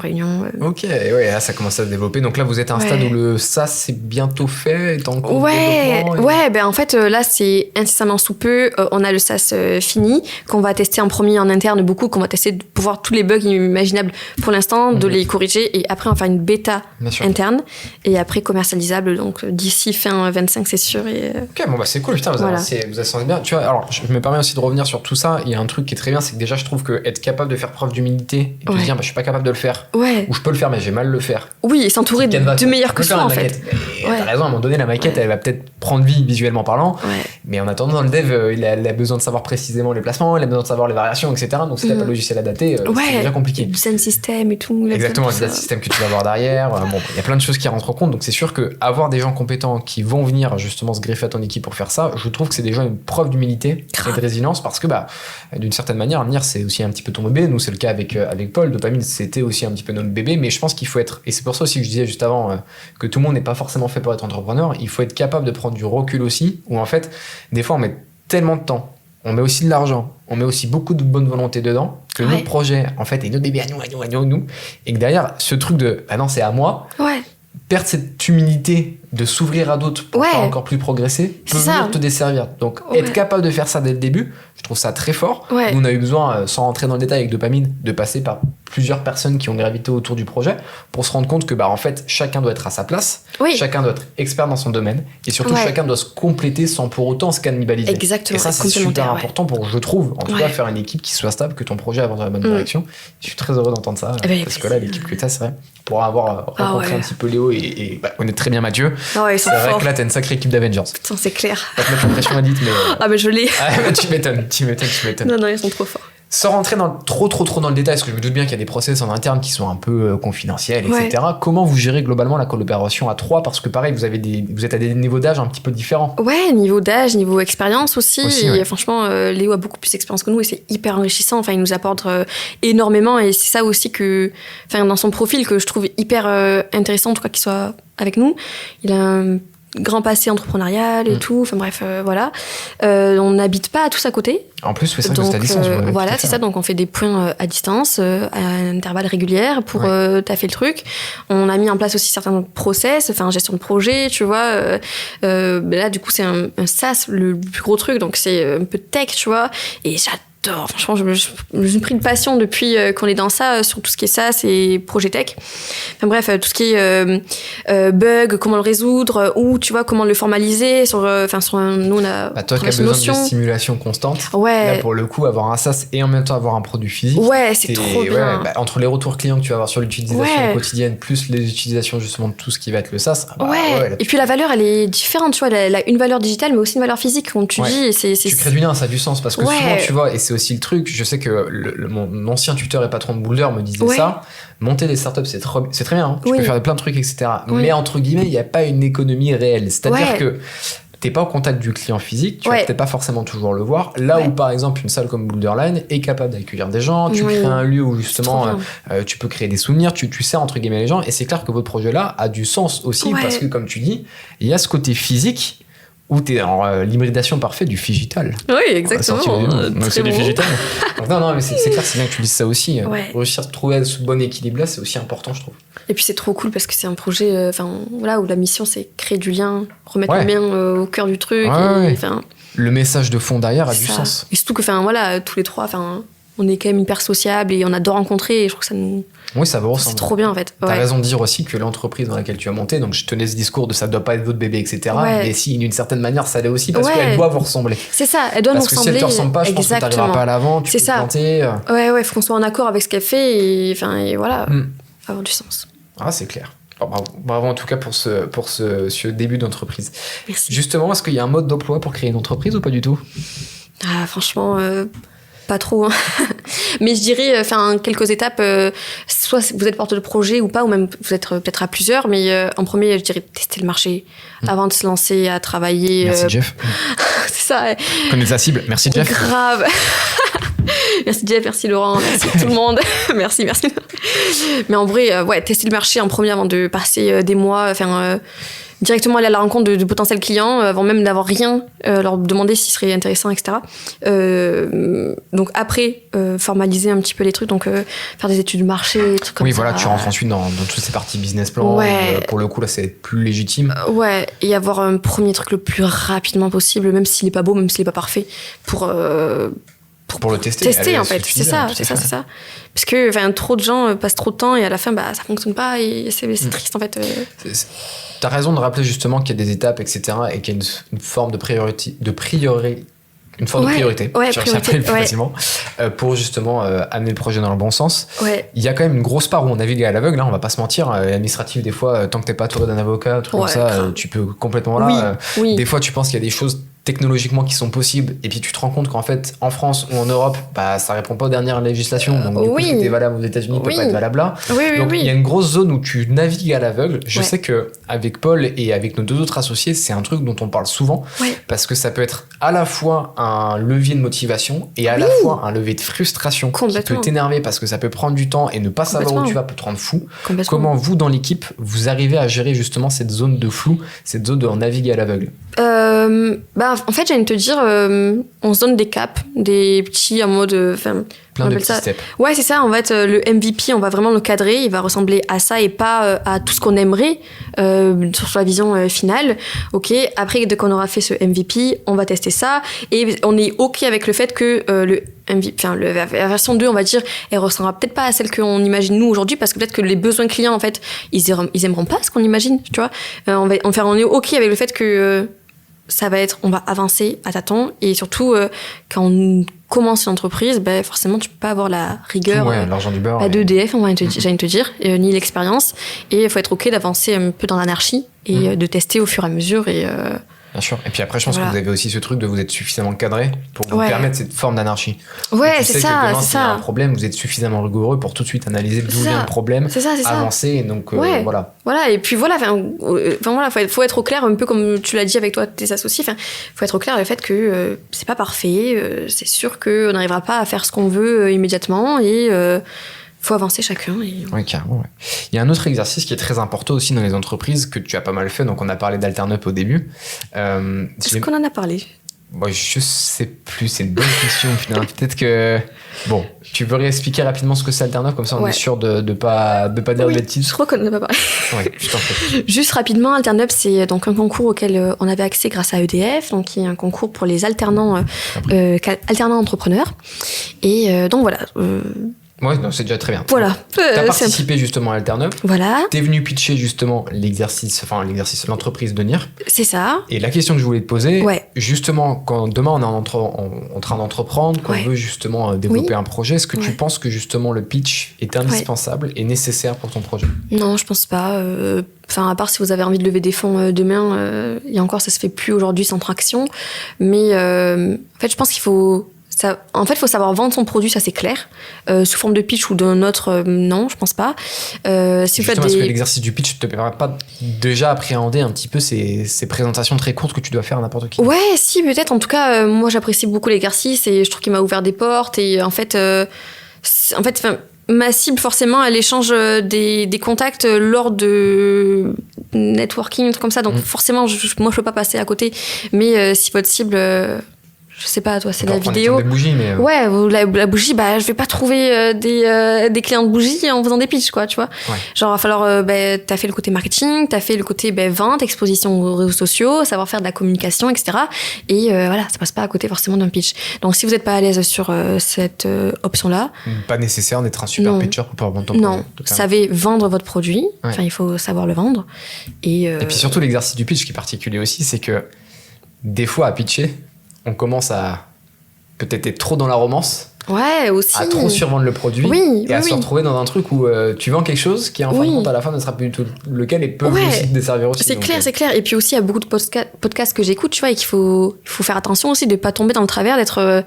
Ok, ouais, là, ça commence à se développer. Donc là, vous êtes à un stade où le SaaS c'est bientôt fait, est en cours de développement. Ouais, en fait, là, c'est incessamment sous peu. On a le SaaS fini, qu'on va tester en premier en interne beaucoup, qu'on va tester pour voir tous les bugs imaginables pour l'instant, de les corriger. Et après, on va faire une bêta interne. Et après, commercialisable. Donc, d'ici fin 25, c'est sûr. Ok, bon, c'est cool. Putain, vous avancez bien. Tu vois, alors, je me permets aussi de revenir sur tout ça. Il y a un truc qui est très bien, c'est que déjà, je trouve que être capable de faire preuve d'humilité et de dire, je suis pas capable de le faire. Ou je peux le faire, mais j'ai mal le faire. Oui, et s'entourer de meilleurs que soi, en fait. T'as raison, à un moment donné, la maquette, elle va peut-être prendre vie visuellement parlant. Mais en attendant, dans le dev, il a besoin de savoir précisément les placements, il a besoin de savoir les variations, etc. Donc, si t'as pas le logiciel adapté, c'est déjà compliqué. Le design system et tout. Exactement, le design system que tu vas avoir derrière. Il y a plein de choses qui rentrent en compte. Donc, c'est sûr qu'avoir des gens compétents qui vont venir justement se greffer à ton équipe pour faire ça, je trouve que c'est déjà une preuve d'humilité et de résilience parce que, d'une certaine manière, Nir, c'est aussi un petit peu ton bébé. Nous, c'est le cas avec Paul. Dopamine, c'était aussi un petit peu notre bébé. Mais je pense qu'il faut être, et c'est pour ça aussi que je disais juste avant que tout le monde n'est pas forcément fait pour être entrepreneur. Il faut être capable de prendre du recul aussi, où en fait, des fois, on met tellement de temps, on met aussi de l'argent, on met aussi beaucoup de bonne volonté dedans, que notre projet, en fait, est notre bébé à nous, et que derrière, ce truc de, non, c'est à moi, perdre cette humilité de s'ouvrir à d'autres pour faire encore plus progresser, peut venir te desservir. Donc, être capable de faire ça dès le début, je trouve ça très fort. Nous, on a eu besoin, sans rentrer dans le détail avec Dopamine, de passer par plusieurs personnes qui ont gravité autour du projet pour se rendre compte que, en fait, chacun doit être à sa place, chacun doit être expert dans son domaine, et surtout, chacun doit se compléter sans pour autant se cannibaliser. Exactement. Et ça, c'est super important pour, je trouve, en tout cas, faire une équipe qui soit stable, que ton projet avance dans la bonne direction. Je suis très heureux d'entendre ça, parce que là, l'équipe que tu as, c'est vrai, pour avoir rencontré un petit peu Léo et connaître très bien Mathieu, c'est vrai que là, t'as une sacrée équipe d'Avengers. Putain, c'est clair. Pas te mettre une pression Edith, mais... je l'ai. Tu m'étonnes. Non, ils sont trop forts. Sans rentrer trop dans le détail, parce que je me doute bien qu'il y a des process en interne qui sont un peu confidentiels, etc. Comment vous gérez globalement la collaboration à 3? Parce que pareil, vous êtes à des niveaux d'âge un petit peu différents. Ouais, niveau d'âge, niveau expérience aussi. Et franchement, Léo a beaucoup plus d'expérience que nous et c'est hyper enrichissant. Enfin, il nous apporte énormément et c'est ça aussi dans son profil que je trouve hyper intéressant, en tout cas qu'il soit avec nous. Il a un grand passé entrepreneurial et tout. Enfin bref, voilà. On n'habite pas tous à côté. En plus, c'est ça que c'est à distance. Voilà, c'est ça. Donc, on fait des points à distance, à intervalles réguliers pour taffer le truc. On a mis en place aussi certains process, gestion de projet, tu vois. Là, du coup, c'est un SaaS, le plus gros truc. Donc, c'est un peu de tech, tu vois. Et j'adore. Franchement, je me suis pris de passion depuis qu'on est dans ça, sur tout ce qui est SaaS et projet tech. Enfin bref, tout ce qui est bug, comment le résoudre, ou tu vois, comment le formaliser nous, on a... toi qui as besoin de stimulation constante, là, pour le coup, avoir un SaaS et en même temps avoir un produit physique, c'est trop bien. Entre les retours clients que tu vas avoir sur l'utilisation quotidienne, plus les utilisations justement de tout ce qui va être le SaaS. Et puis la valeur, elle est différente, tu vois, elle a une valeur digitale, mais aussi une valeur physique, comme tu dis. Tu crées du lien, ça a du sens, parce que souvent, tu vois, et c'est aussi le truc, je sais que mon ancien tuteur et patron de Boulder me disait ça, monter des startups c'est très bien, hein. Tu peux faire plein de trucs, etc. Mais entre guillemets, il n'y a pas une économie réelle, c'est-à-dire que t'es pas au contact du client physique, tu vas peut-être pas forcément toujours le voir, là où par exemple une salle comme Boulderline est capable d'accueillir des gens, tu crées un lieu où justement tu peux créer des souvenirs, tu sers entre guillemets les gens, et c'est clair que votre projet là a du sens aussi, parce que comme tu dis, il y a ce côté physique où t'es en l'hybridation parfaite du figital. Oui, exactement. C'est du figital. Non, mais c'est clair, c'est bien que tu dises ça aussi. Réussir à trouver ce bon équilibre-là, c'est aussi important, je trouve. Et puis c'est trop cool parce que c'est un projet où la mission, c'est créer du lien, remettre le bien au cœur du truc. Le message de fond derrière a du sens. Et surtout que, tous les trois, on est quand même hyper sociables et on adore rencontrer, et je trouve que ça nous... Oui, ça va ressemble. C'est trop bien en fait. T'as raison de dire aussi que l'entreprise dans laquelle tu as monté, donc je tenais ce discours de ça doit pas être votre bébé, etc. Mais si, d'une certaine manière, ça l'est aussi parce qu'elle doit vous ressembler. C'est ça, elle doit nous ressembler. Parce que si elle te ressemble pas, je pense que t'arriveras pas à l'avant, tu peux te planter. Ouais, faut qu'on soit en accord avec ce qu'elle fait et voilà, avoir du sens. Ah, c'est clair. Bravo en tout cas pour ce début d'entreprise. Merci. Justement, est-ce qu'il y a un mode d'emploi pour créer une entreprise ou pas du tout? Franchement... pas trop, hein. Mais je dirais, quelques étapes, soit vous êtes porteur de projet ou pas, ou même vous êtes peut-être à plusieurs, mais en premier, je dirais tester le marché avant de se lancer à travailler. Merci Jeff. C'est ça. Connaître sa cible. Merci Jeff. Grave. Merci Jeff, merci Laurent, merci tout le monde. merci. Mais en vrai, tester le marché en premier avant de passer des mois, directement aller à la rencontre de potentiels clients avant même d'avoir rien, leur demander s'ils seraient intéressants, etc. Donc après, formaliser un petit peu les trucs, donc faire des études de marché, des trucs comme ça. Oui, voilà, tu rentres ensuite dans toutes ces parties business plan. Ouais. Pour le coup, là, c'est plus légitime. Et avoir un premier truc le plus rapidement possible, même s'il est pas beau, même s'il est pas parfait, pour le tester. En fait, c'est ça. Parce que trop de gens passent trop de temps et à la fin, ça fonctionne pas et c'est triste en fait. T'as raison de rappeler justement qu'il y a des étapes, etc. et qu'il y a une forme de priorité. Une forme de priorité, je plus facilement, pour justement amener le projet dans le bon sens. Ouais. Il y a quand même une grosse part où on navigue à l'aveugle, on va pas se mentir, administratif des fois, tant que t'es pas entouré d'un avocat, comme ça, tu peux complètement Oui. Des fois tu penses qu'il y a des choses technologiquement qui sont possibles et puis tu te rends compte qu'en fait en France ou en Europe ça répond pas aux dernières législations, donc du coup ce qui était valable aux États-Unis peut pas être valable là. Donc il y a une grosse zone où tu navigues à l'aveugle. Je sais que avec Paul et avec nos 2 autres associés, c'est un truc dont on parle souvent parce que ça peut être à la fois un levier de motivation et à la fois un levier de frustration qui peut t'énerver parce que ça peut prendre du temps et ne pas savoir où tu vas peut te rendre fou. Comment vous dans l'équipe vous arrivez à gérer justement cette zone de flou, cette zone de naviguer à l'aveugle? En fait, j'ai envie de te dire, on se donne des caps, des petits en mode... plein de petits steps. Ouais, c'est ça. En fait, le MVP, on va vraiment le cadrer. Il va ressembler à ça et pas à tout ce qu'on aimerait sur la vision finale. OK. Après, dès qu'on aura fait ce MVP, on va tester ça. Et on est OK avec le fait que le MVP, la version 2, on va dire, elle ressemblera peut-être pas à celle qu'on imagine nous aujourd'hui parce que peut-être que les besoins clients, en fait, ils aimeront pas ce qu'on imagine, tu vois. On est OK avec le fait que... ça va être, on va avancer à tâtons et surtout quand on commence une entreprise, forcément tu peux pas avoir la rigueur l'argent du beurre, de EDF, j'ai envie de te dire, ni l'expérience, et il faut être OK d'avancer un peu dans l'anarchie et de tester au fur et à mesure et Bien sûr. Et puis après, je pense que vous avez aussi ce truc de vous être suffisamment cadré pour vous permettre cette forme d'anarchie. Ouais, c'est ça. Que demain, s'il y a un problème, vous êtes suffisamment rigoureux pour tout de suite analyser d'où vient le problème, avancer. Et donc, voilà. Voilà, et puis voilà, faut être au clair, un peu comme tu l'as dit avec toi, tes associés. Faut être au clair avec le fait que c'est pas parfait. C'est sûr qu'on n'arrivera pas à faire ce qu'on veut immédiatement et faut avancer chacun. Oui, carrément. Ouais. Il y a un autre exercice qui est très important aussi dans les entreprises que tu as pas mal fait. Donc, on a parlé d'AlternUp au début. Est-ce qu'on en a parlé? Moi, je sais plus. C'est une bonne question. Peut-être que... Bon, tu veux réexpliquer rapidement ce que c'est AlternUp, comme ça on est sûr de pas dire de bêtises. Je crois qu'on n'en a pas parlé. Oui, je t'en prie. Juste rapidement, AlternUp, c'est donc un concours auquel on avait accès grâce à EDF, donc qui est un concours pour les alternants entrepreneurs. Et donc voilà... Ouais, non, c'est déjà très bien. Voilà. T'as participé justement à AlternUp. Voilà. T'es venu pitcher justement l'entreprise de NIR. C'est ça. Et la question que je voulais te poser, justement, quand demain on est en train d'entreprendre, qu'on veut justement développer un projet, est-ce que tu penses que justement le pitch est indispensable et nécessaire pour ton projet? Non, je pense pas. À part si vous avez envie de lever des fonds demain, et encore, ça se fait plus aujourd'hui sans traction. Mais en fait, je pense qu'il faut... En fait, il faut savoir vendre son produit, ça c'est clair. Sous forme de pitch ou d'un autre, non, je pense pas. Si parce que l'exercice du pitch ne te permet pas déjà appréhender un petit peu ces présentations très courtes que tu dois faire à n'importe qui. Ouais, si, peut-être. En tout cas, moi j'apprécie beaucoup l'exercice et je trouve qu'il m'a ouvert des portes. Et en fait, ma cible, forcément, elle échange des contacts lors de networking, un truc comme ça. Donc forcément, moi je peux pas passer à côté. Mais si votre cible... je sais pas, toi, c'est la vidéo. Des bougies, mais... Ouais, la bougie, je vais pas trouver des clients de bougies en faisant des pitchs, quoi, tu vois. Ouais. Genre, il va falloir, t'as fait le côté marketing, t'as fait le côté vente, exposition aux réseaux sociaux, savoir faire de la communication, etc. Et voilà, ça passe pas à côté forcément d'un pitch. Donc, si vous êtes pas à l'aise sur cette option-là... Pas nécessaire d'être un super pitcher pour pouvoir vendre ton produit. Non, savez vendre votre produit. Ouais. Enfin, il faut savoir le vendre. Et puis surtout, l'exercice du pitch qui est particulier aussi, c'est que des fois, à pitcher... on commence à peut-être être trop dans la romance, aussi. à trop survendre le produit et à se retrouver dans un truc où tu vends quelque chose qui en fin de compte à la fin ne sera plus du tout lequel et peut aussi te desservir aussi. C'est clair. Et puis aussi, il y a beaucoup de podcasts que j'écoute, tu vois, et qu'il faut faire attention aussi de ne pas tomber dans le travers d'être...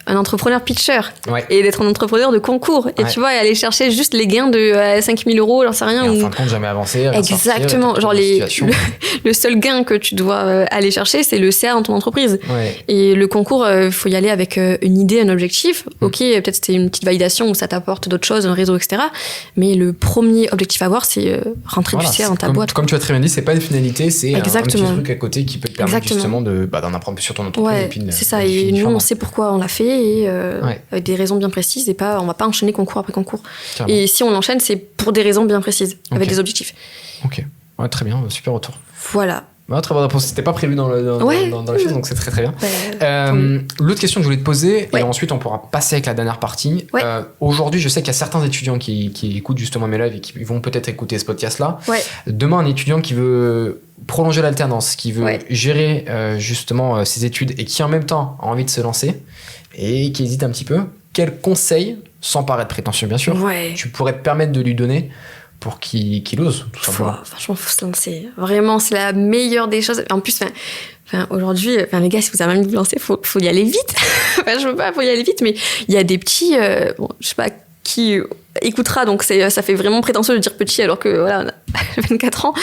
un entrepreneur pitcher ouais. et d'être un entrepreneur de concours. Et tu vois, aller chercher juste les gains de 5 000 €, j'en sais rien. Et en fin de compte, jamais avancer. Exactement. Genre, le seul gain que tu dois aller chercher, c'est le CA dans ton entreprise. Ouais. Et le concours, il faut y aller avec une idée, un objectif. Ok, peut-être c'était une petite validation où ça t'apporte d'autres choses, un réseau, etc. Mais le premier objectif à avoir, c'est rentrer du CA dans ta boîte. Comme tu as très bien dit, c'est pas une finalité, c'est un petit truc à côté qui peut te permettre justement d'en apprendre plus sur ton entreprise. Ouais, c'est ça. Et nous, on sait pourquoi on l'a fait et avec des raisons bien précises et on va pas enchaîner concours après concours. Carrément. Et si on l'enchaîne, c'est pour des raisons bien précises, avec des objectifs. Ok, ouais, très bien, super retour. Voilà. Ouais, très bonne réponse. C'était pas prévu dans la chose, donc c'est très très bien. L'autre question que je voulais te poser, et ensuite on pourra passer avec la dernière partie. Aujourd'hui, je sais qu'il y a certains étudiants qui écoutent justement mes lives et qui vont peut-être écouter ce podcast-là. Demain, un étudiant qui veut prolonger l'alternance, qui veut gérer justement ses études et qui en même temps a envie de se lancer et qui hésite un petit peu, quel conseil, sans paraître prétentieux bien sûr, tu pourrais te permettre de lui donner pour qu'il ose, tout simplement. Franchement, faut se lancer. Vraiment, c'est la meilleure des choses. En plus, aujourd'hui, les gars, si vous avez envie de vous lancer, faut y aller vite. Je veux pas, faut y aller vite, mais il y a des petits, je sais pas qui écoutera, donc ça fait vraiment prétentieux de dire petit alors que voilà, on a 24 ans.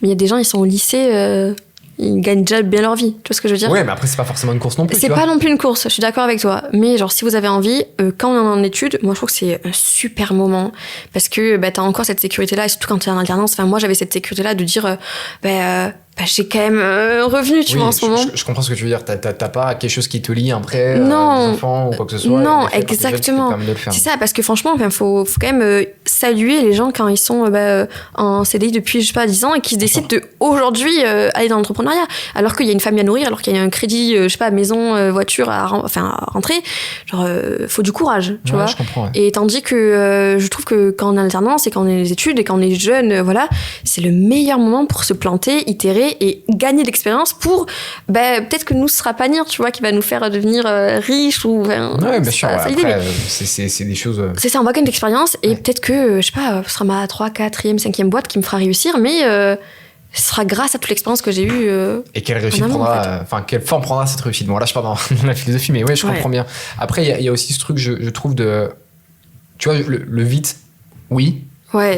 Mais il y a des gens, ils sont au lycée, ils gagnent déjà bien leur vie. Tu vois ce que je veux dire ? Ouais, mais après, c'est pas forcément une course non plus. C'est pas non plus une course, je suis d'accord avec toi. Mais genre, si vous avez envie, quand on est en études, moi, je trouve que c'est un super moment. Parce que t'as encore cette sécurité-là, et surtout quand t'es en alternance. Enfin, moi, j'avais cette sécurité-là de dire, j'ai quand même un revenu, tu vois, en ce moment. Je comprends ce que tu veux dire. T'as pas quelque chose qui te lie après, des non, enfants ou quoi que ce soit. Non, exactement. C'est ça, parce que franchement, faut quand même saluer les gens quand ils sont en CDI depuis, je sais pas, 10 ans et qui se décident de aujourd'hui aller dans l'entrepreneuriat. Alors qu'il y a une famille à nourrir, alors qu'il y a un crédit, je sais pas, maison, voiture à rentrer. Genre, faut du courage, tu vois. Je comprends, Et tandis que je trouve que quand on est en alternance et quand on est dans les études et quand on est jeune, voilà, c'est le meilleur moment pour se planter, itérer et gagner de l'expérience pour peut-être que nous ce sera pas Nir, tu vois, qui va nous faire devenir riches ou bien sûr, après, c'est des choses c'est ça, on va gagner de l'expérience et peut-être que je sais pas, ce sera ma 3, 4e, 5e boîte qui me fera réussir, mais ce sera grâce à toute l'expérience que j'ai eue et quelle réussite quelle forme prendra cette réussite. Bon là je pars dans la philosophie, mais je comprends bien. Après il y a aussi ce truc, je trouve, de tu vois, le vite,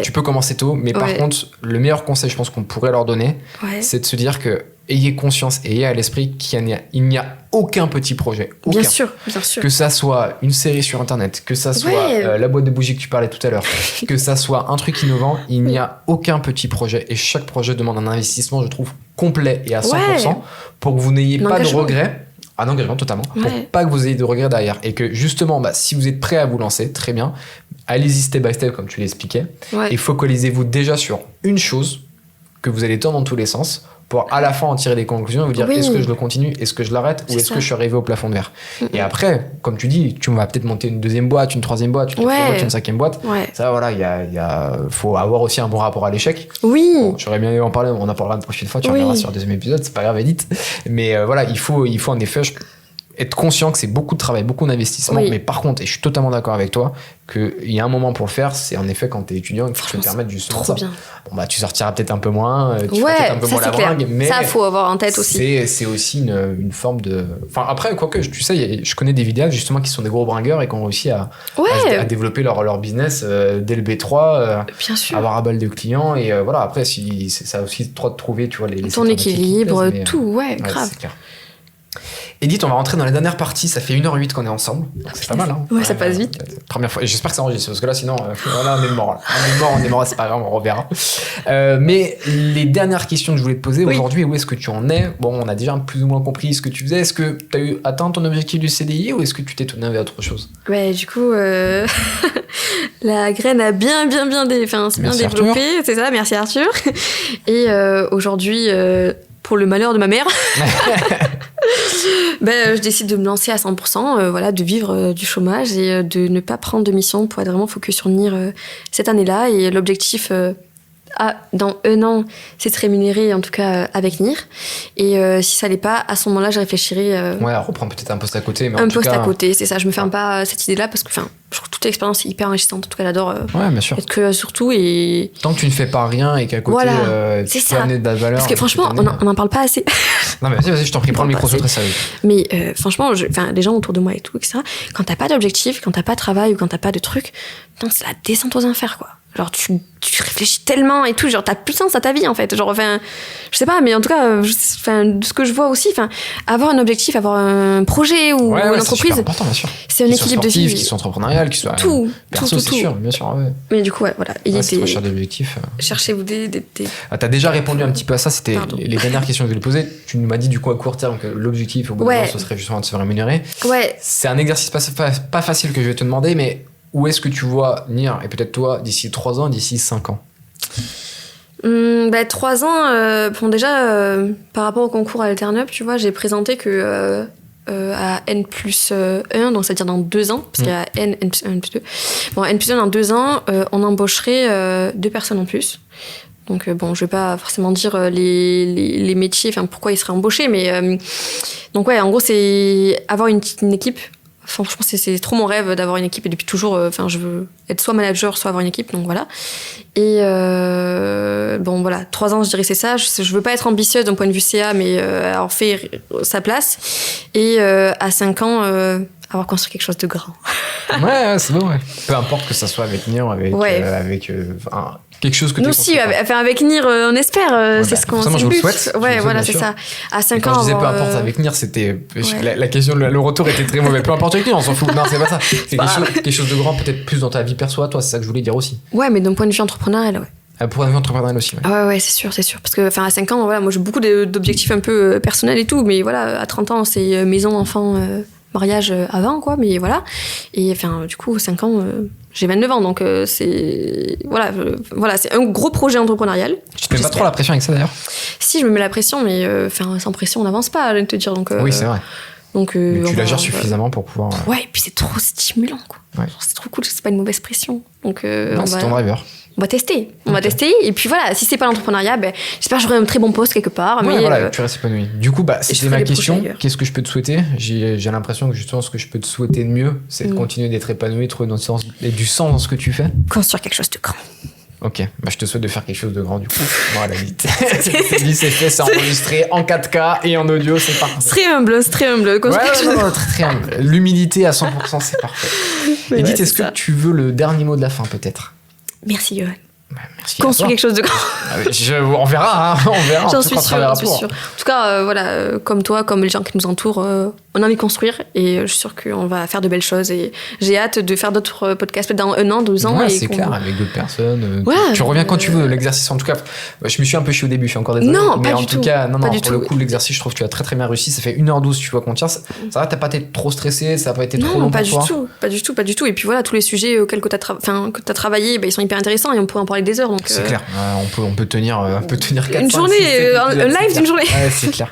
tu peux commencer tôt, mais par contre, le meilleur conseil, je pense qu'on pourrait leur donner, c'est de se dire que ayez conscience et ayez à l'esprit qu'il n'y a aucun petit projet. Aucun. Bien sûr. Que ça soit une série sur Internet, que ça soit la boîte de bougies que tu parlais tout à l'heure, que ça soit un truc innovant, il n'y a aucun petit projet. Et chaque projet demande un investissement, je trouve, complet et à 100% pour que vous n'ayez pas de regrets. Un engagement totalement, pour pas que vous ayez de regrets derrière. Et que justement, si vous êtes prêt à vous lancer, très bien, allez-y step by step comme tu l'expliquais, et focalisez-vous déjà sur une chose que vous allez tendre dans tous les sens pour à la fin en tirer des conclusions et vous dire est-ce que je le continue, est-ce que je l'arrête ou est-ce que je suis arrivé au plafond de verre. Et après, comme tu dis, tu vas peut-être monter une 2e boîte, une 3e boîte, une 4e boîte, une 5e boîte. Ça voilà, faut avoir aussi un bon rapport à l'échec. Bon, j'aurais bien aimé en parler, on en parlera une prochaine fois, tu reviendras sur le 2e épisode, c'est pas grave, Edith. Mais voilà, il faut en effet être conscient que c'est beaucoup de travail, beaucoup d'investissement, mais par contre, et je suis totalement d'accord avec toi, qu'il y a un moment pour le faire, c'est en effet quand t'es étudiant et que tu peux te permettre justement ça. Bien. Bon tu sortiras peut-être un peu moins, tu feras peut-être un peu moins la bringue, mais ça faut avoir en tête aussi. C'est aussi une forme de... Enfin après, quoique, tu sais, je connais des vidéastes justement qui sont des gros bringueurs et qui ont réussi à développer leur business dès le B3, bien sûr. avoir un balle de clients, et voilà, après, ça a aussi de trouver, tu vois, ton équilibre, tout, grave. C'est clair. Edith, on va rentrer dans la dernière partie, ça fait 1h08 qu'on est ensemble, c'est pas mal, hein. Ça passe vite. Première fois, et j'espère que ça enregistre, parce que là sinon on est mort, c'est pas grave, on reverra. Mais les dernières questions que je voulais te poser aujourd'hui, où est-ce que tu en es? Bon, on a déjà plus ou moins compris ce que tu faisais, est-ce que tu as atteint ton objectif du CDI ou est-ce que tu t'es tourné vers autre chose? Du coup, la graine a bien développé, c'est ça, merci Arthur. Et aujourd'hui, pour le malheur de ma mère, je décide de me lancer à 100%, de vivre du chômage et de ne pas prendre de mission pour être vraiment focus sur Nir cette année-là. Et l'objectif dans 1 an, c'est de se rémunérer, en tout cas avec Nir. Et si ça l'est pas, à ce moment-là, je réfléchirai à reprendre peut-être un poste à côté. Mais à côté, c'est ça. Je me ferme pas cette idée-là parce que je trouve toute l'expérience est hyper enrichissante. En tout cas, j'adore être curieuse surtout. Et tant que tu ne fais pas rien et qu'à côté, tu peux amener de la valeur. Parce que franchement, on n'en parle pas assez. Non, mais vas-y, je t'en prie, prends le micro, c'est très sérieux. Mais franchement, les gens autour de moi et tout, etc., quand t'as pas d'objectif, quand t'as pas de travail ou quand t'as pas de truc, putain, c'est la descente aux enfers, quoi. Genre, tu réfléchis tellement et tout, genre, t'as plus de sens à ta vie, en fait. Genre, enfin, je sais pas, mais en tout cas, de ce que je vois aussi, avoir un objectif, avoir un projet ou une entreprise, c'est important, bien sûr. C'est un équilibre de vie. Qui soit entrepreneurial, qui soit tout, perso, c'est sûr, bien sûr. Ouais. Mais du coup, ouais, voilà. C'est recherche d'objectifs. Cherchez-vous des... Ah, t'as déjà répondu un petit peu à ça, c'était les dernières questions que je voulais poser. Tu m'as dit, du coup, à court terme, que l'objectif, au bout d'un moment, ce serait justement de se rémunérer. Ouais. C'est un exercice pas facile que je vais te demander, mais où est-ce que tu vois Nir, et peut-être toi, d'ici 3 ans, d'ici 5 ans 3 ans, bon déjà, par rapport au concours à Alternup, tu vois, j'ai présenté que à N+1, donc c'est-à-dire dans 2 ans, parce qu'il y a N+1, N+2. Bon, N+1 dans 2 ans, on embaucherait 2 personnes en plus. Donc bon, je vais pas forcément dire les métiers, enfin pourquoi ils seraient embauchés, mais donc ouais, en gros, c'est avoir une équipe. Franchement, c'est trop mon rêve d'avoir une équipe et depuis toujours, je veux être soit manager, soit avoir une équipe, donc voilà. Et bon, voilà, 3 ans, je dirais c'est ça. Je veux pas être ambitieuse d'un point de vue CA, mais avoir fait sa place. Et à 5 ans, avoir construit quelque chose de grand. Ouais, c'est bon, ouais. Peu importe que ça soit avec Nir, avec quelque chose que tu as construit. Nous aussi, avec Nir, on espère. C'est ce qu'on se je le souhaite. Ouais, voilà, c'est ça. À 5 ans. Quand je disais peu importe avec Nir, c'était. La question, le retour était très mauvais. Peu importe avec Nir, on s'en fout. Non, c'est pas ça. C'est quelque chose de grand, peut-être plus dans ta vie perso à toi, c'est ça que je voulais dire aussi. Ouais, mais d'un point de vue entrepreneurial, ouais. Pour un vue entrepreneurial aussi, ouais. Ouais, c'est sûr. Parce que, à 5 ans, voilà, moi j'ai beaucoup d'objectifs un peu personnels et tout, mais voilà, à 30 ans, c'est maison, enfant, mariage avant, quoi, mais voilà. Et du coup, 5 ans, j'ai 29 ans, donc c'est. Voilà, c'est un gros projet entrepreneurial. Tu te mets pas trop la pression avec ça d'ailleurs? Si, je me mets la pression, mais sans pression, on n'avance pas, je viens de te dire. Donc, oui, c'est vrai. Donc, mais tu la gères suffisamment pour pouvoir. Ouais, et puis c'est trop stimulant, quoi. Ouais. Genre, c'est trop cool, c'est pas une mauvaise pression. Donc, non, c'est ton driver. On va tester. Et puis voilà, si c'est pas l'entrepreneuriat, j'espère que j'aurai un très bon poste quelque part. Ouais, mais voilà, tu restes épanoui. Du coup, c'était ma question. Qu'est-ce que je peux te souhaiter? J'ai l'impression que justement, ce que je peux te souhaiter de mieux, c'est de continuer d'être épanoui, trouver du sens dans ce que tu fais. Construire quelque chose de grand. Ok, je te souhaite de faire quelque chose de grand du coup. Voilà, vite. C'est dit, c'est fait, c'est enregistré en 4K et en audio, c'est parfait. Très humble. Très humble. L'humilité à 100%, c'est parfait. Edith, est-ce que tu veux le dernier mot de la fin peut-être? Merci, Johan. Merci. Construire quelque chose de grand. On verra. J'en suis sûre. En tout cas, comme toi, comme les gens qui nous entourent, on a envie de construire et je suis sûre qu'on va faire de belles choses et j'ai hâte de faire d'autres podcasts peut-être dans 1 an, 2 ans. Ouais, c'est clair, avec d'autres personnes. Tu reviens quand tu veux. L'exercice, en tout cas, je me suis un peu chié au début, je suis encore désolé. Non, mais pas en du tout tout. cas, pour le coup, l'exercice, je trouve que tu as très très bien réussi. Ça fait 1h12, tu vois qu'on tient. Ça va, t'as pas été trop stressé, ça a pas été trop long pour toi? Non, pas du tout. Et puis voilà, tous les sujets auxquels que t'as travaillé, ils sont hyper intéressants et on peut en parler des heures. Donc, c'est clair. On peut tenir 4 une journée, un live d'une journée. Ouais, c'est clair.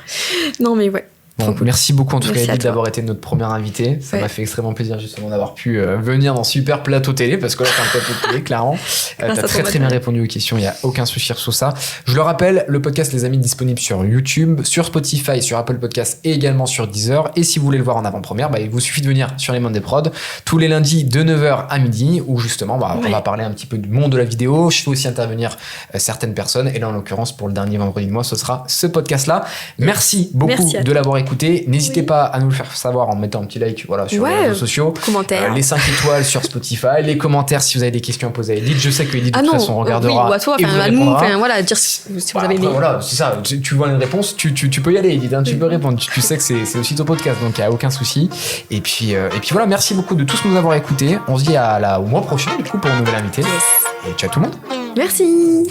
Non, mais ouais. Bon, cool. Merci beaucoup en tout cas Edith d'avoir été notre première invitée. Ça m'a fait extrêmement plaisir justement d'avoir pu venir dans Super Plateau Télé parce que là t'as un plateau télé clairement. T'as très bien répondu aux questions, il n'y a aucun souci sur ça. Je le rappelle, le podcast les amis disponible sur YouTube, sur Spotify, sur Apple Podcasts et également sur Deezer. Et si vous voulez le voir en avant-première, il vous suffit de venir sur les Mondes des Prods tous les lundis de 9h à midi où justement on va parler un petit peu du monde de la vidéo. Je fais aussi intervenir certaines personnes et là en l'occurrence pour le dernier vendredi de mois ce sera ce podcast là. Merci beaucoup de l'avoir écouté. N'hésitez pas à nous le faire savoir en mettant un petit like sur les réseaux sociaux. Commentaires. Les 5 étoiles sur Spotify. Les commentaires si vous avez des questions à poser à Edith. Je sais que Edith de toute façon regardera. Oui, ou à toi, à nous. Dire si vous avez des. Voilà, c'est ça. Tu vois une réponse, tu peux y aller, Edith. Tu peux répondre. Tu sais que c'est aussi ton podcast, donc il n'y a aucun souci. Et puis voilà, merci beaucoup de tous nous avoir écoutés. On se dit au mois prochain, du coup, pour un nouvel invité. Yes. Et ciao tout le monde. Merci.